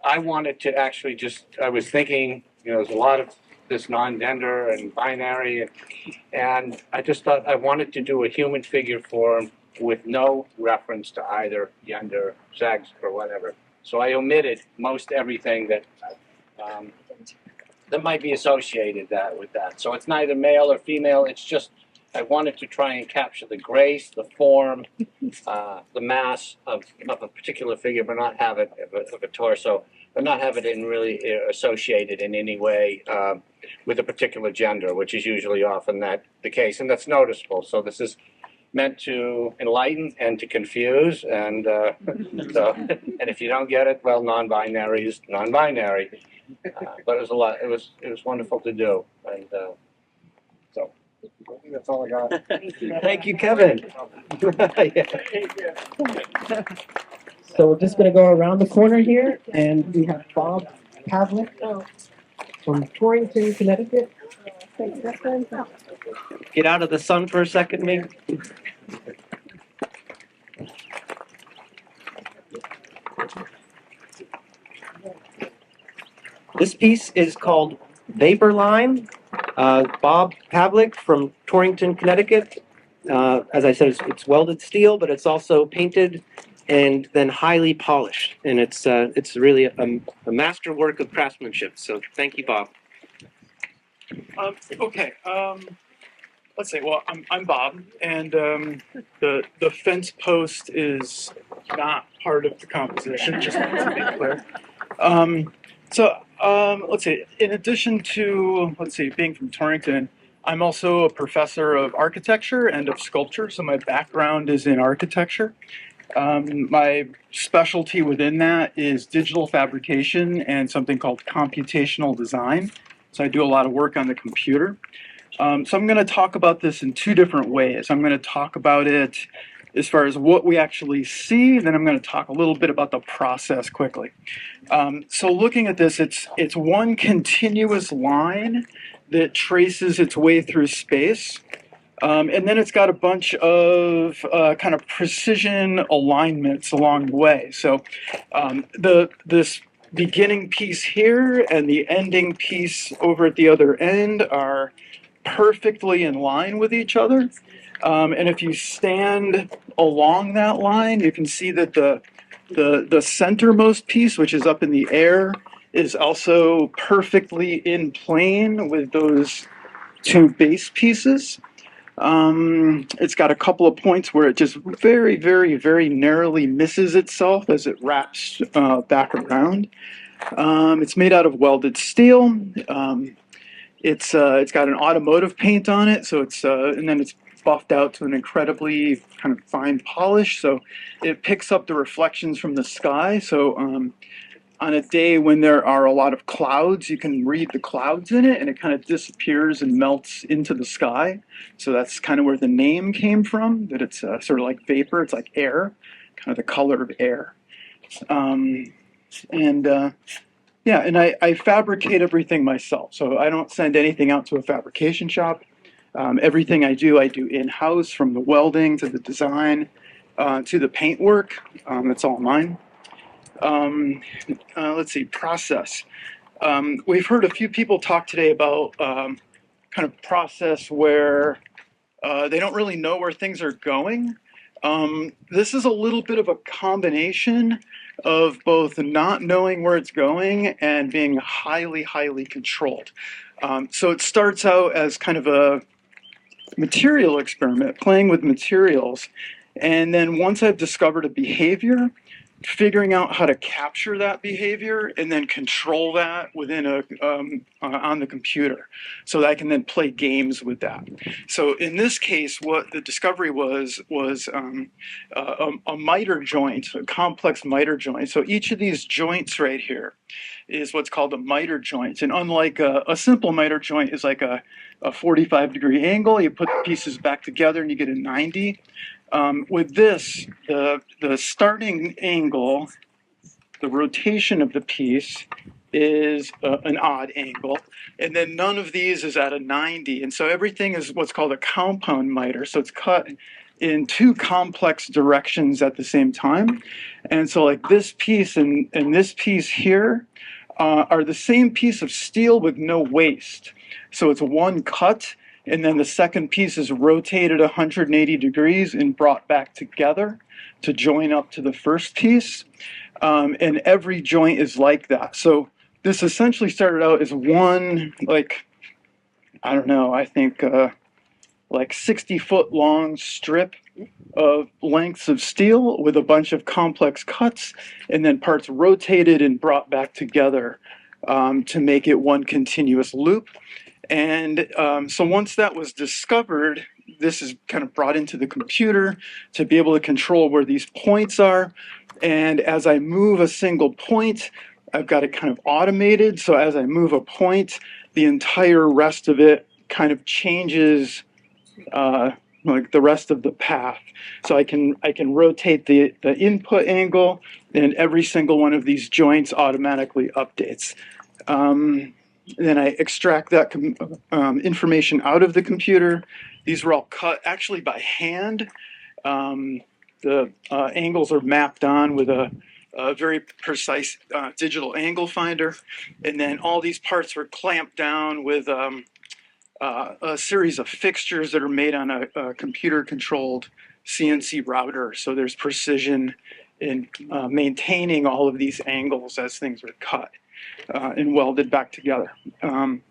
I wanted to actually I was thinking, there's a lot of this non-gender and binary, and I just thought I wanted to do a human figure form with no reference to either gender, sex, or whatever. So I omitted most everything that might be associated with that. So it's neither male or female. It's just I wanted to try and capture the grace, the form, the mass of a particular figure, but not have it of a torso, but not have it in really associated in any way with a particular gender, which is usually often the case, and that's noticeable. So this is meant to enlighten and to confuse, and and if you don't get it, well, non-binary is non-binary. But it was a lot. It was wonderful to do, and so I think that's all I got. Thank you, Kevin. Yeah. So we're just going to go around the corner here, and we have Bob Pavlik from Torrington, Connecticut. Get out of the sun for a second, maybe. This piece is called Vapor Line. Bob Pavlik from Torrington, Connecticut. As I said, it's welded steel, but it's also painted and then highly polished. And it's really a masterwork of craftsmanship. So thank you, Bob. Okay. Let's see. Well, I'm Bob, and the fence post is not part of the composition. Just to be clear. Let's see. In addition to being from Torrington, I'm also a professor of architecture and of sculpture. So my background is in architecture. My specialty within that is digital fabrication and something called computational design. So I do a lot of work on the computer. So I'm going to talk about this in two different ways. I'm going to talk about it as far as what we actually see, then I'm going to talk a little bit about the process quickly. So looking at this, it's one continuous line that traces its way through space. And then it's got a bunch of kind of precision alignments along the way. So this beginning piece here and the ending piece over at the other end are perfectly in line with each other. And if you stand along that line, you can see that the centermost piece, which is up in the air, is also perfectly in plane with those two base pieces. It's got a couple of points where it just very, very, very narrowly misses itself as it wraps back around. It's made out of welded steel. It's got an automotive paint on it, so and then it's buffed out to an incredibly kind of fine polish, so it picks up the reflections from the sky. So on a day when there are a lot of clouds, you can read the clouds in it, and it kind of disappears and melts into the sky. So that's kind of where the name came from, that it's sort of like vapor, it's like air, kind of the color of air. Yeah, and I fabricate everything myself, so I don't send anything out to a fabrication shop. Everything I do in-house, from the welding to the design to the paint work. That's all mine. Let's see, process. We've heard a few people talk today about kind of process where they don't really know where things are going. This is a little bit of a combination of both not knowing where it's going and being highly, highly controlled. So it starts out as kind of a material experiment, playing with materials. And then once I've discovered a behavior, figuring out how to capture that behavior and then control that within on the computer, so that I can then play games with that. So in this case, what the discovery was a miter joint, a complex miter joint. So each of these joints right here is what's called a miter joint. And unlike a simple miter joint is like a 45-degree angle, you put the pieces back together and you get a 90. With this, the starting angle, the rotation of the piece is an odd angle, and then none of these is at a 90. And so everything is what's called a compound miter. So it's cut in two complex directions at the same time. And so like this piece and this piece here are the same piece of steel with no waste. So it's one cut, and then the second piece is rotated 180 degrees and brought back together to join up to the first piece. And every joint is like that. So this essentially started out as one, like, I don't know, I think like 60-foot long strip of lengths of steel with a bunch of complex cuts, and then parts rotated and brought back together to make it one continuous loop. And so once that was discovered, this is kind of brought into the computer to be able to control where these points are. And as I move a single point, I've got it kind of automated. So as I move a point, the entire rest of it kind of changes like the rest of the path. So I can rotate the input angle, and every single one of these joints automatically updates. Then I extract that information out of the computer. These were all cut actually by hand. The angles are mapped on with a very precise digital angle finder. And then all these parts were clamped down with a series of fixtures that are made on a computer-controlled CNC router. So there's precision in maintaining all of these angles as things are cut and welded back together. And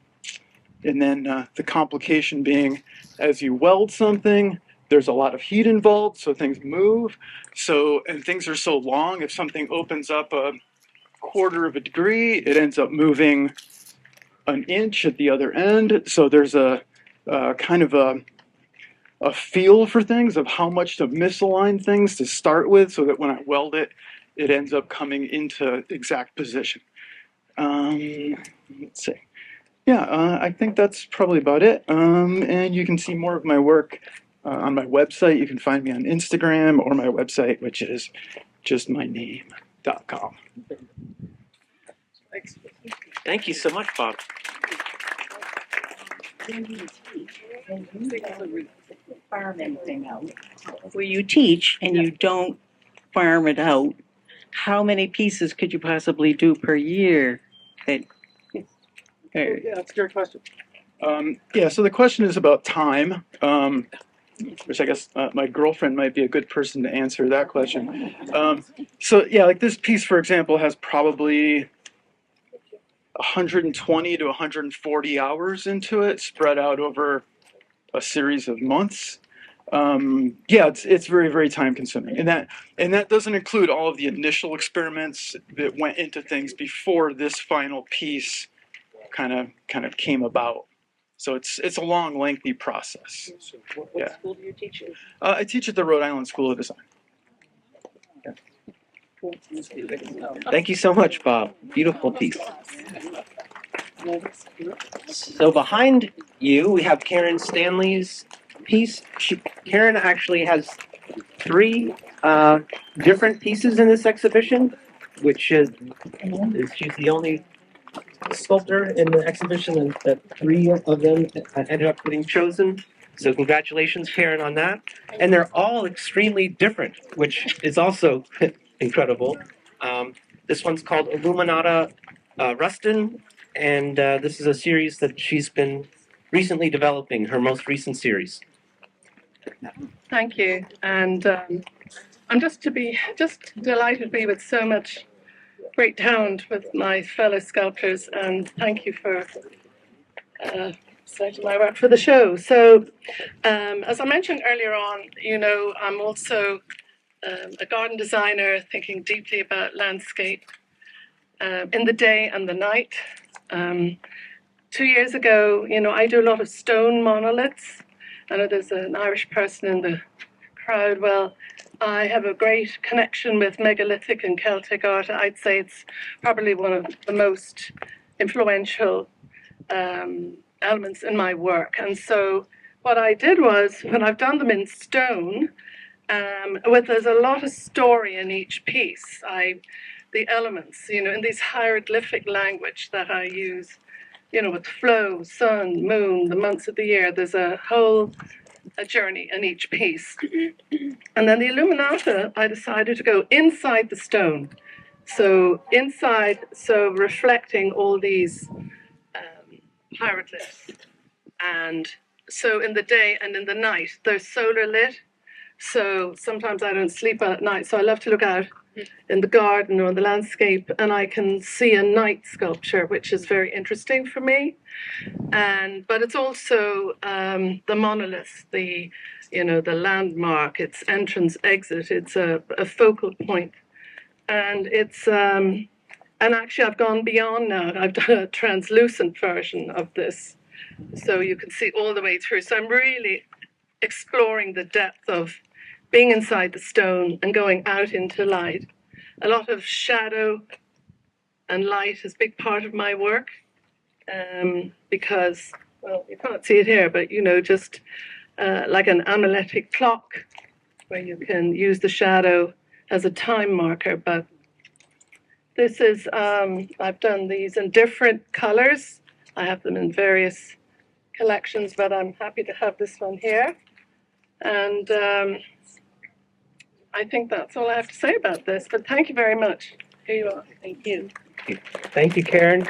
then the complication being, as you weld something, there's a lot of heat involved, so things move. So, and things are so long, if something opens up a 1/4 of a degree, it ends up moving an inch at the other end. So there's a kind of a feel for things of how much to misalign things to start with, so that when I weld it, it ends up coming into exact position. Let's see. Yeah, I think that's probably about it. And you can see more of my work on my website. You can find me on Instagram or my website, which is justmyname.com. Thanks. Thank you so much, Bob. Farm anything out. Where you teach and you don't farm it out, how many pieces could you possibly do per year? Yeah, that's a great question. Yeah, so the question is about time, which I guess my girlfriend might be a good person to answer that question. So yeah, like this piece, for example, has probably 120 to 140 hours into it, spread out over a series of months. Yeah, it's very, very time consuming, and that doesn't include all of the initial experiments that went into things before this final piece kind of came about. So it's a long, lengthy process. So what school do you teach in? I teach at the Rhode Island School of Design. Thank you so much, Bob. Beautiful piece. So behind you, we have Karen Stanley's piece. Karen actually has 3 different pieces in this exhibition, which is she's the only sculptor in the exhibition, and that 3 of them ended up getting chosen. So congratulations, Karen, on that. And they're all extremely different, which is also incredible. This one's called Illuminata Rustin, and this is a series that she's been recently developing, her most recent series. Thank you. And I'm just delighted to be with so much great talent with my fellow sculptors, and thank you for citing my work for the show. So, as I mentioned earlier on, I'm also a garden designer thinking deeply about landscape in the day and the night. 2 years ago, I do a lot of stone monoliths. I know there's an Irish person in the crowd. Well, I have a great connection with megalithic and Celtic art. I'd say it's probably one of the most influential elements in my work. And so what I did was, when I've done them in stone, there's a lot of story in each piece. The elements, in this hieroglyphic language that I use, with flow, sun, moon, the months of the year, there's a whole journey in each piece. And then the Illuminata, I decided to go inside the stone. So reflecting all these hieroglyphs. And so in the day and in the night, they're solar lit. So sometimes I don't sleep at night. So I love to look out in the garden or the landscape, and I can see a night sculpture, which is very interesting for me. But it's also the monolith, the landmark, its entrance exit. It's a focal point, and it's and actually I've gone beyond now. I've done a translucent version of this, so you can see all the way through. So I'm really exploring the depth of being inside the stone and going out into light. A lot of shadow and light is a big part of my work, because, well, you can't see it here, but just like an analytic clock, where you can use the shadow as a time marker. But this is, I've done these in different colors. I have them in various collections, but I'm happy to have this one here. And I think that's all I have to say about this, but thank you very much. Here you are. Thank you. Thank you, Karen.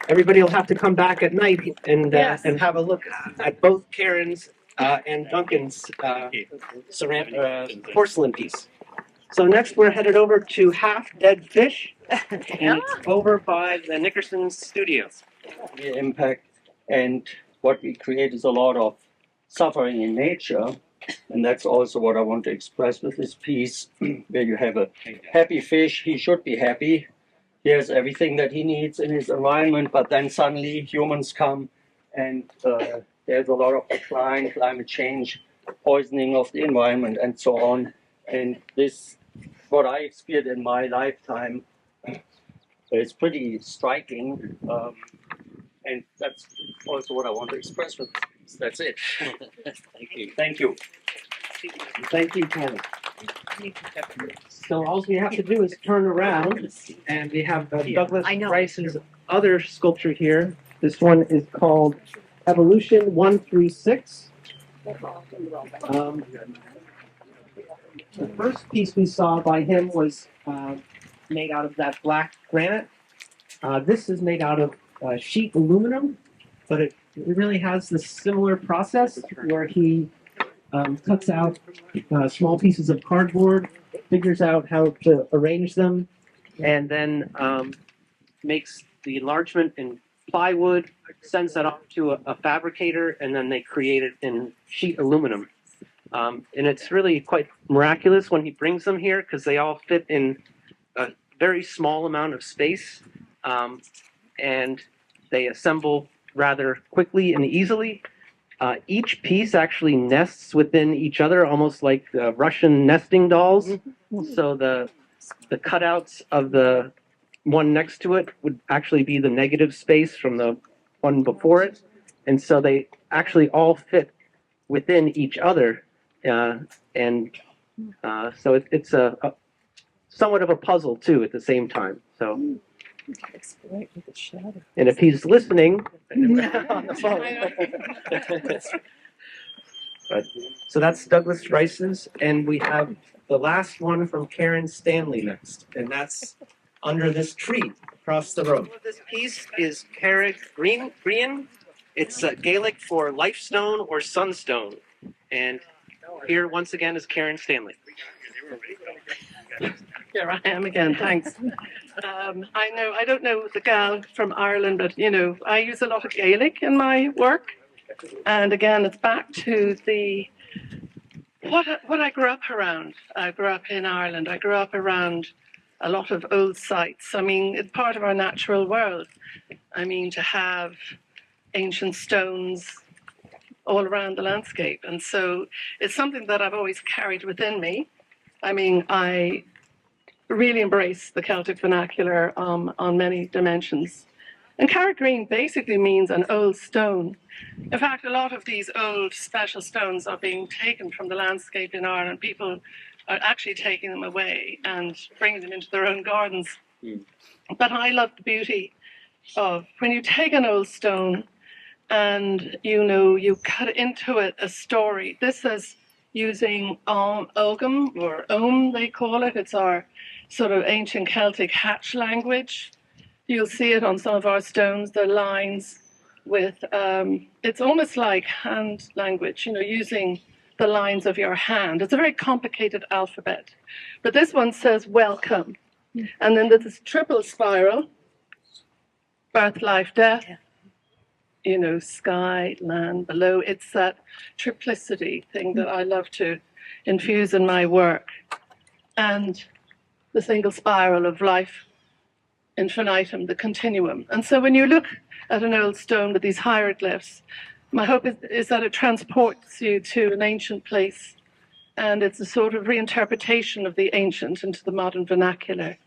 Everybody will have to come back at night and Yes. and have a look at both Karen's and Duncan's porcelain piece. So next we're headed over to Half Dead Fish, and it's over by the Nickerson Studios. The impact and what we create is a lot of suffering in nature, and that's also what I want to express with this piece, where you have a happy fish. He should be happy. He has everything that he needs in his environment, but then suddenly humans come, and there's a lot of decline, climate change, poisoning of the environment, and so on. And this, what I experienced in my lifetime, is pretty striking. And that's also what I want to express with this. That's it. Thank you. Thank you. Thank you, Karen. So all we have to do is turn around, and we have Douglas Rice's other sculpture here. This one is called Evolution 136. The first piece we saw by him was made out of that black granite. This is made out of sheet aluminum, but it really has this similar process where he cuts out small pieces of cardboard, figures out how to arrange them, and then makes the enlargement in plywood, sends that off to a fabricator, and then they create it in sheet aluminum. And it's really quite miraculous when he brings them here, because they all fit in a very small amount of space, and they assemble rather quickly and easily. Each piece actually nests within each other, almost like Russian nesting dolls. So the cutouts of the one next to it would actually be the negative space from the one before it. And so they actually all fit within each other. So it's a somewhat of a puzzle, too, at the same time. So. And if he's listening on the phone. So that's Douglas Rice's, and we have the last one from Karen Stanley next, and that's Under This Tree across the road. This piece is Carrick Green. It's Gaelic for lifestone or sunstone, and here once again is Karen Stanley. Here I am again, thanks. I don't know the gal from Ireland, but I use a lot of Gaelic in my work. And again, it's back to what I grew up around. I grew up in Ireland. I grew up around a lot of old sites. I mean, it's part of our natural world. I mean, to have ancient stones all around the landscape. And so it's something that I've always carried within me. I mean, I really embrace the Celtic vernacular on many dimensions. And Carrick Green basically means an old stone. In fact, a lot of these old special stones are being taken from the landscape in Ireland. People are actually taking them away and bringing them into their own gardens. But I love the beauty of when you take an old stone and you cut into it a story. This is using Ogham, or Ogham they call it. It's our sort of ancient Celtic hatch language. You'll see it on some of our stones. They're lines with, it's almost like hand language, using the lines of your hand. It's a very complicated alphabet. But this one says welcome. And then there's this triple spiral, birth, life, death, you know, sky, land, below. It's that triplicity thing that I love to infuse in my work. And the single spiral of life, infinitum, the continuum. And so when you look at an old stone with these hieroglyphs, my hope is that it transports you to an ancient place, and it's a sort of reinterpretation of the ancient into the modern vernacular.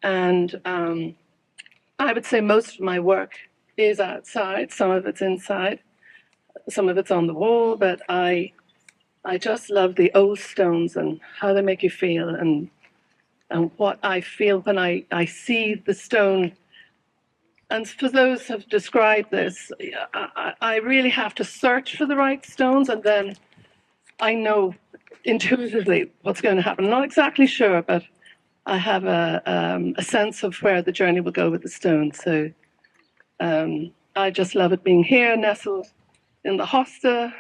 And I would say most of my work is outside, some of it's inside, some of it's on the wall, but I just love the old stones and how they make you feel, and what I feel when I see the stone. And for those who have described this, I really have to search for the right stones, and then I know intuitively what's going to happen. I'm not exactly sure, but I have a sense of where the journey will go with the stone. So I just love it being here, nestled in the hosta,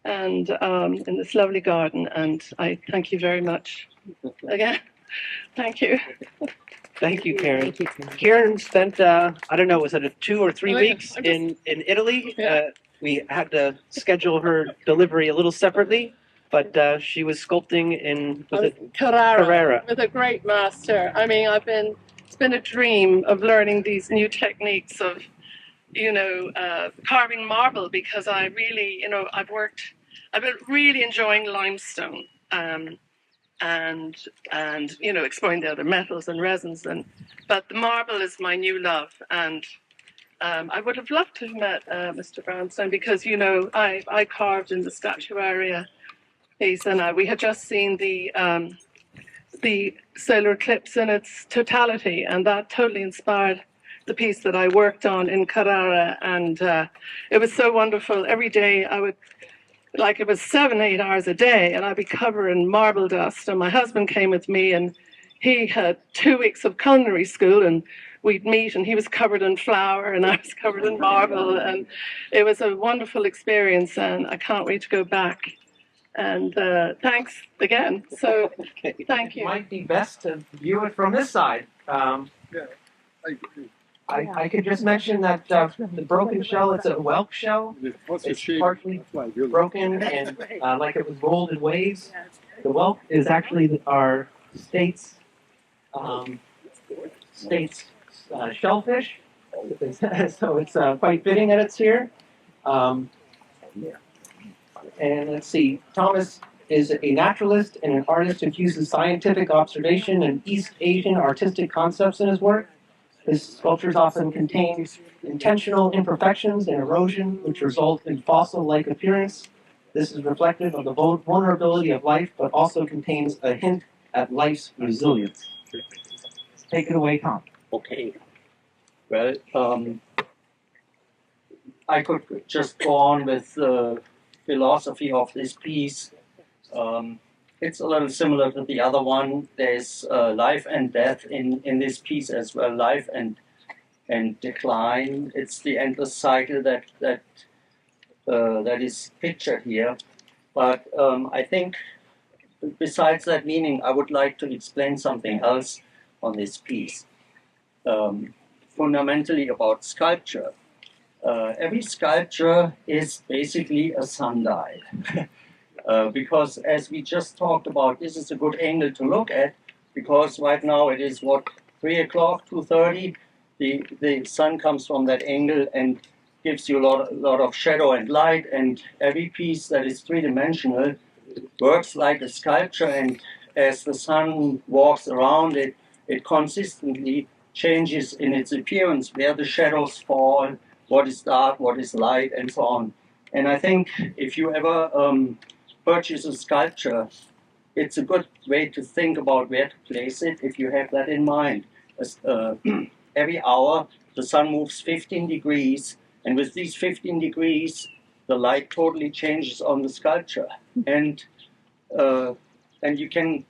and in this lovely garden. And I thank you very much again. Thank you. Thank you, Karen. Karen spent, I don't know, was it 2 or 3 weeks in Italy? We had to schedule her delivery a little separately, but she was sculpting in, was it Carrara, with a great master. I mean, it's been a dream of learning these new techniques of, you know, carving marble, because I really, you know, I've been really enjoying limestone. And you know, exploring the other metals and resins, but the marble is my new love. And I would have loved to have met Mr. Brownstone, because you know I carved in the statuaria piece, and we had just seen the solar eclipse in its totality, and that totally inspired the piece that I worked on in Carrara, and it was so wonderful. Every day I would, like, it was 7-8 hours a day, and I'd be covered in marble dust. And my husband came with me, and he had 2 weeks of culinary school, and we'd meet, and he was covered in flour, and I was covered in marble, and it was a wonderful experience, and I can't wait to go back. And thanks again. So thank you. It might be best to view it from this side. I could just mention that the broken shell, it's a whelk shell. It's partially broken and like it was rolled in waves. The whelk is actually our state's shellfish, so it's quite fitting that it's here. And let's see, Thomas is a naturalist and an artist who uses scientific observation and East Asian artistic concepts in his work. His sculptures often contain intentional imperfections and erosion, which result in fossil-like appearance. This is reflective of the vulnerability of life, but also contains a hint at life's resilience. Take it away, Tom. Okay. Well, I could just go on with the philosophy of this piece. It's a little similar to the other one. There's life and death in this piece as well, life and decline. It's the endless cycle that is pictured here. But I think besides that meaning, I would like to explain something else on this piece. Fundamentally about sculpture. Every sculpture is basically a sundial. Because as we just talked about, this is a good angle to look at, because right now it is 3 o'clock, 2:30. The sun comes from that angle and gives you a lot of shadow and light, and every piece that is three-dimensional works like a sculpture, and as the sun walks around it, it consistently changes in its appearance, where the shadows fall, what is dark, what is light, and so on. And I think if you ever purchase a sculpture, it's a good way to think about where to place it if you have that in mind. Every hour, the sun moves 15 degrees, and with these 15 degrees, the light totally changes on the sculpture. And you can,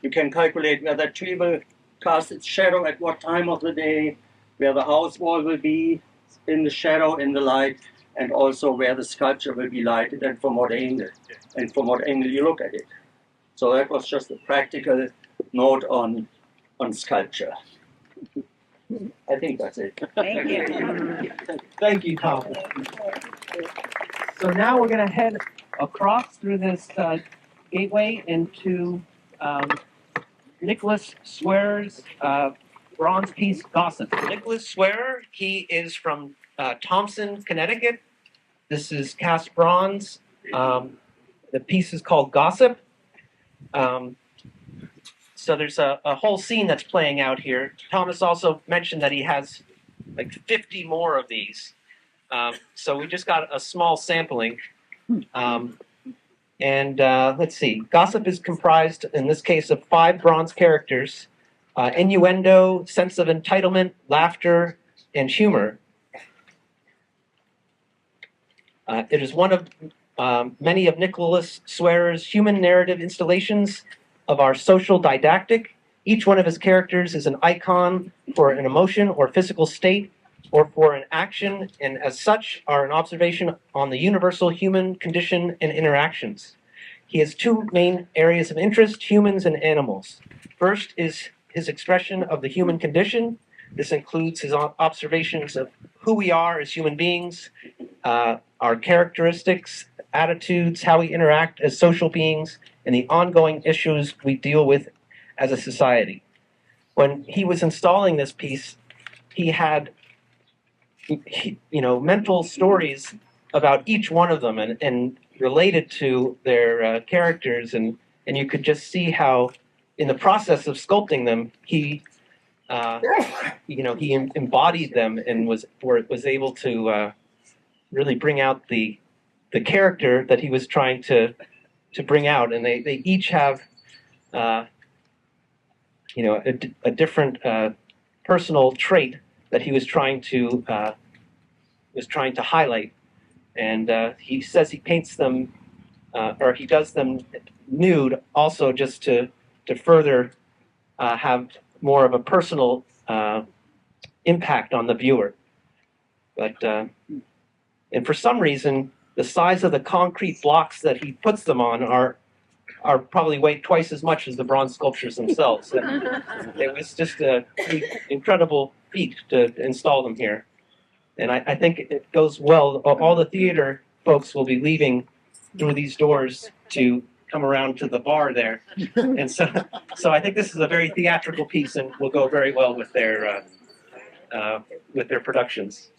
you can calculate where that tree will cast its shadow at what time of the day, where the house wall will be in the shadow, in the light. and also where the sculpture will be lighted and from what angle you look at it. So that was just a practical note on sculpture. I think that's it. Thank you. Thank you, Tom. So now we're going to head across through this gateway into Nicholas Swearer's bronze piece, Gossip. Nicholas Swearer, he is from Thompson, Connecticut. This is cast bronze. The piece is called Gossip. So there's a whole scene that's playing out here. Thomas also mentioned that he has like 50 more of these. So we just got a small sampling. Let's see. Gossip is comprised, in this case, of 5 bronze characters. Innuendo, sense of entitlement, laughter, and humor. It is one of many of Nicholas Swearer's human narrative installations of our social didactic. Each one of his characters is an icon for an emotion or physical state or for an action, and as such are an observation on the universal human condition and interactions. He has 2 main areas of interest, humans and animals. First is his expression of the human condition. This includes his observations of who we are as human beings, our characteristics, attitudes, how we interact as social beings, and the ongoing issues we deal with as a society. When he was installing this piece, he had mental stories about each one of them and related to their characters, and you could just see how in the process of sculpting them, he embodied them and was able to really bring out the character that he was trying to bring out, and they each have a different personal trait that he was trying to highlight, and he says he paints them or he does them nude also just to further have more of a personal impact on the viewer. But and for some reason, the size of the concrete blocks that he puts them on are probably weigh twice as much as the bronze sculptures themselves. It was just an incredible feat to install them here. And I think it goes well. All the theater folks will be leaving through these doors to come around to the bar there. And so I think this is a very theatrical piece and will go very well with their productions.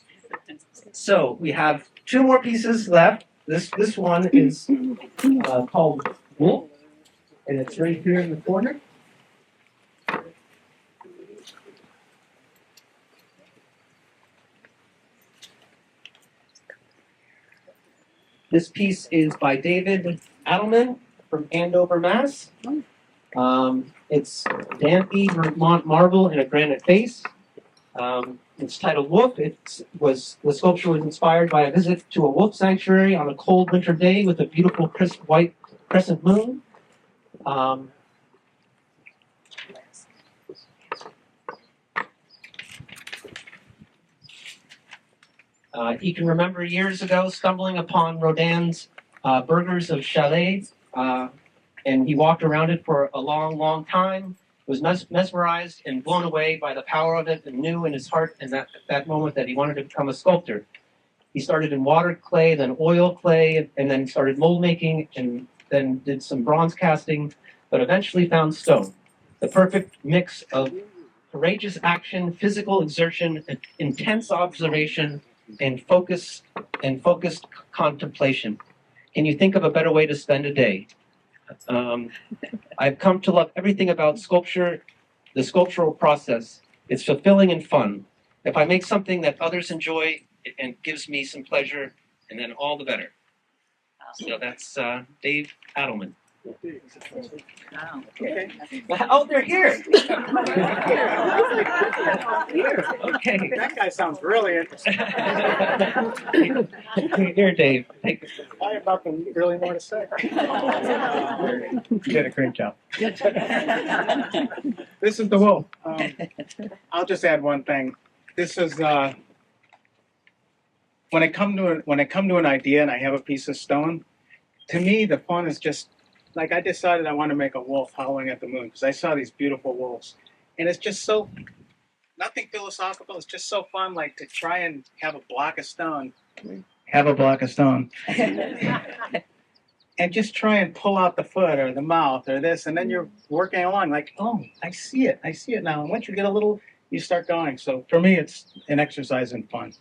So we have 2 more pieces left. This one is called Wolf, and it's right here in the corner. This piece is by David Adelman from Andover, Mass. It's Danby Vermont marble in a granite face. It's titled Wolf. The sculpture was inspired by a visit to a wolf sanctuary on a cold winter day with a beautiful crisp white crescent moon. He can remember years ago stumbling upon Rodin's Burgers of Chalet, and he walked around it for a long, long time, was mesmerized and blown away by the power of it, and knew in his heart in that moment that he wanted to become a sculptor. He started in water clay, then oil clay, and then started mold making, and then did some bronze casting, but eventually found stone, the perfect mix of courageous action, physical exertion, intense observation, and focused contemplation. Can you think of a better way to spend a day? I've come to love everything about sculpture, the sculptural process. It's fulfilling and fun. If I make something that others enjoy and gives me some pleasure, and then all the better. So that's Dave Adelman. Oh, they're here. Okay. That guy sounds really interesting. Here, Dave. I have nothing really more to say. You did a great job. This is the wolf. I'll just add one thing. This is when I come to an idea and I have a piece of stone, to me the fun is just like I decided I want to make a wolf howling at the moon because I saw these beautiful wolves, and it's just so nothing philosophical. It's just so fun, like to try and have a block of stone, and just try and pull out the foot or the mouth or this, and then you're working along like, oh, I see it now. And once you get a little, you start going. So for me, it's an exercise in fun.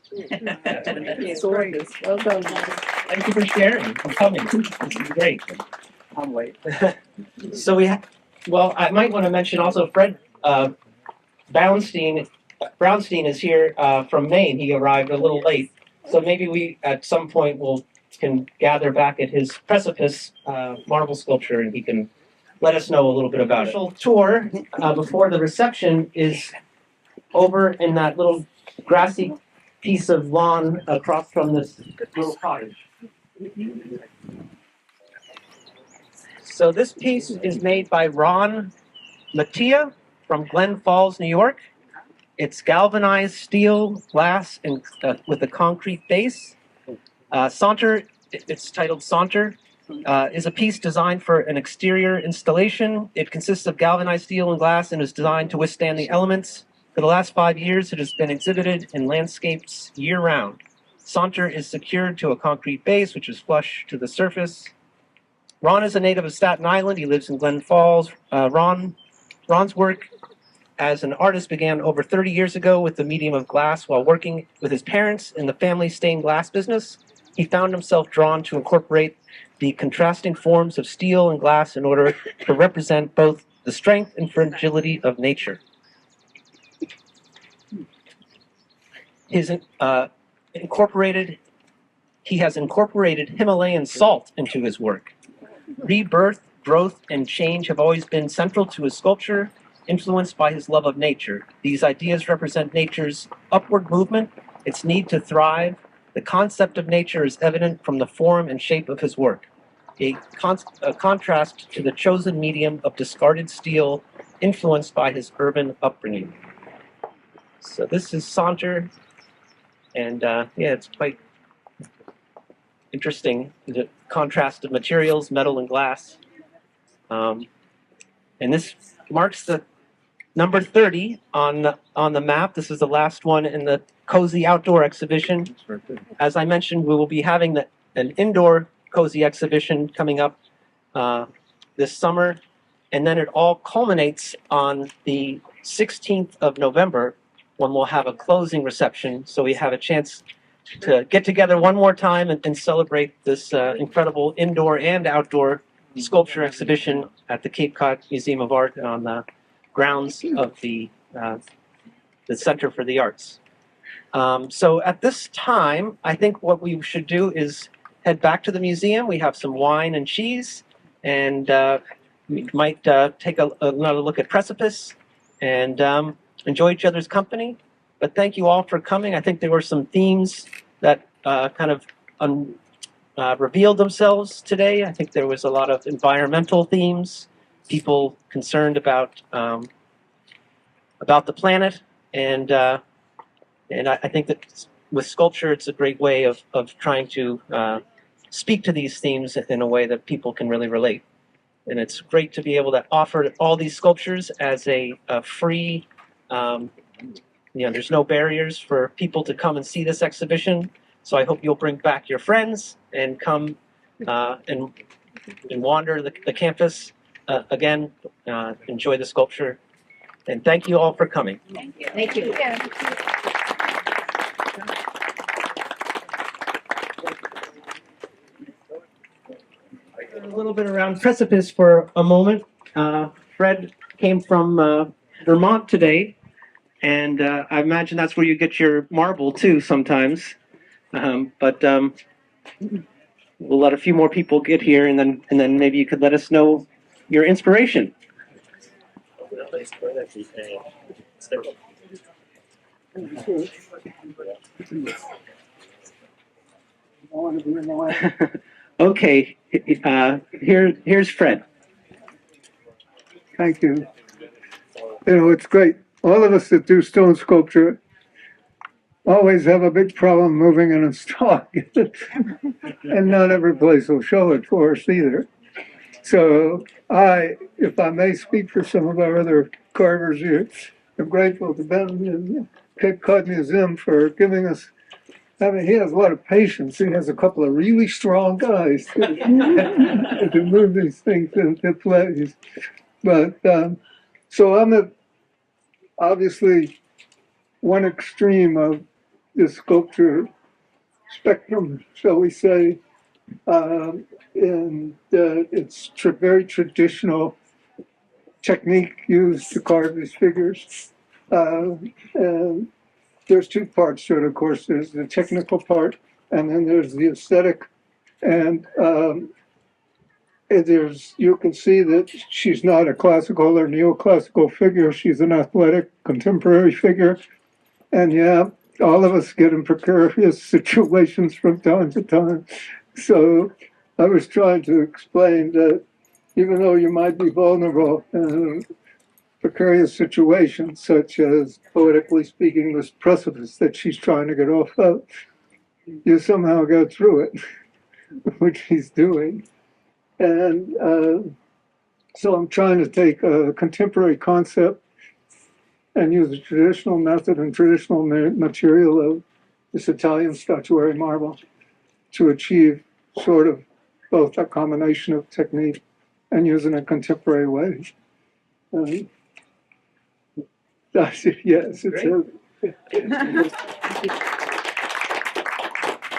Gorgeous. Well done. Thank you for sharing, for coming. This is great. I'm late. So well, I might want to mention also Fred Brownstein is here from Maine. He arrived a little late, so maybe we at some point can gather back at his precipice marble sculpture, and he can let us know a little bit about it. The tour before the reception is over in that little grassy piece of lawn across from this little cottage. So this piece is made by Ron Mattia from Glen Falls, New York. It's galvanized steel, glass, and with a concrete base. Saunter, it's titled Saunter, is a piece designed for an exterior installation. It consists of galvanized steel and glass and is designed to withstand the elements. For the last 5 years, it has been exhibited in landscapes year-round. Saunter is secured to a concrete base, which is flush to the surface. Ron is a native of Staten Island. He lives in Glen Falls. Ron's work as an artist began over 30 years ago with the medium of glass while working with his parents in the family stained glass business. He found himself drawn to incorporate the contrasting forms of steel and glass in order to represent both the strength and fragility of nature. He has incorporated Himalayan salt into his work. Rebirth, growth, and change have always been central to his sculpture, influenced by his love of nature. These ideas represent nature's upward movement, its need to thrive. The concept of nature is evident from the form and shape of his work, a contrast to the chosen medium of discarded steel, influenced by his urban upbringing. So this is Saunter, and yeah, it's quite interesting, the contrast of materials, metal and glass. And this marks the number 30 on the map. This is the last one in the COSI outdoor exhibition. As I mentioned, we will be having an indoor COSI exhibition coming up this summer, and then it all culminates on the 16th of November when we'll have a closing reception. So we have a chance to get together one more time and celebrate this incredible indoor and outdoor sculpture exhibition at the Cape Cod Museum of Art on the grounds of the Center for the Arts. So at this time, I think what we should do is head back to the museum. We have some wine and cheese, and we might take another look at Precipice and enjoy each other's company. But thank you all for coming. I think there were some themes that kind of revealed themselves today. I think there was a lot of environmental themes, people concerned about the planet, and I think that with sculpture, it's a great way of trying to speak to these themes in a way that people can really relate. And it's great to be able to offer all these sculptures as a free. There's no barriers for people to come and see this exhibition. So I hope you'll bring back your friends and come and wander the campus again. Enjoy the sculpture, and thank you all for coming. Thank you. Thank you. A little bit around Precipice for a moment. Fred came from Vermont today, and I imagine that's where you get your marble too sometimes. But we'll let a few more people get here, and then maybe you could let us know your inspiration. Okay, here's Fred. Thank you. It's great. All of us that do stone sculpture always have a big problem moving in a stock. And not every place will show it for us either. So if I may speak for some of our other carvers here, I'm grateful to Benton and Cape Cod Museum for giving us, I mean, he has a lot of patience. He has a couple of really strong guys to move these things into place. But, so I'm at obviously one extreme of the sculpture spectrum, shall we say. And it's very traditional technique used to carve these figures. And there's two parts to it, of course. There's the technical part, and then there's the aesthetic. And you can see that she's not a classical or neoclassical figure. She's an athletic contemporary figure. And yeah, all of us get in precarious situations from time to time. So I was trying to explain that even though you might be vulnerable in precarious situations, such as, poetically speaking, this precipice that she's trying to get off of, you somehow go through it, which he's doing. And so I'm trying to take a contemporary concept and use a traditional method and traditional material of this Italian statuary marble to achieve sort of both a combination of technique and using a contemporary way. Yes,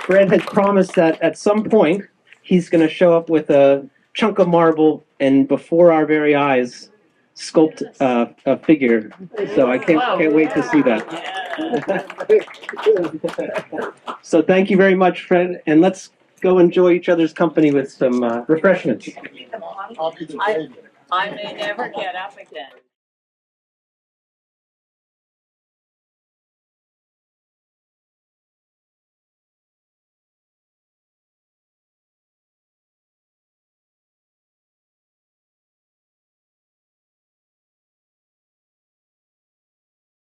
Fred had promised that at some point he's going to show up with a chunk of marble and before our very eyes sculpt a figure. So I can't wait to see that. So thank you very much, Fred, and let's go enjoy each other's company with some refreshments. I may never get up again.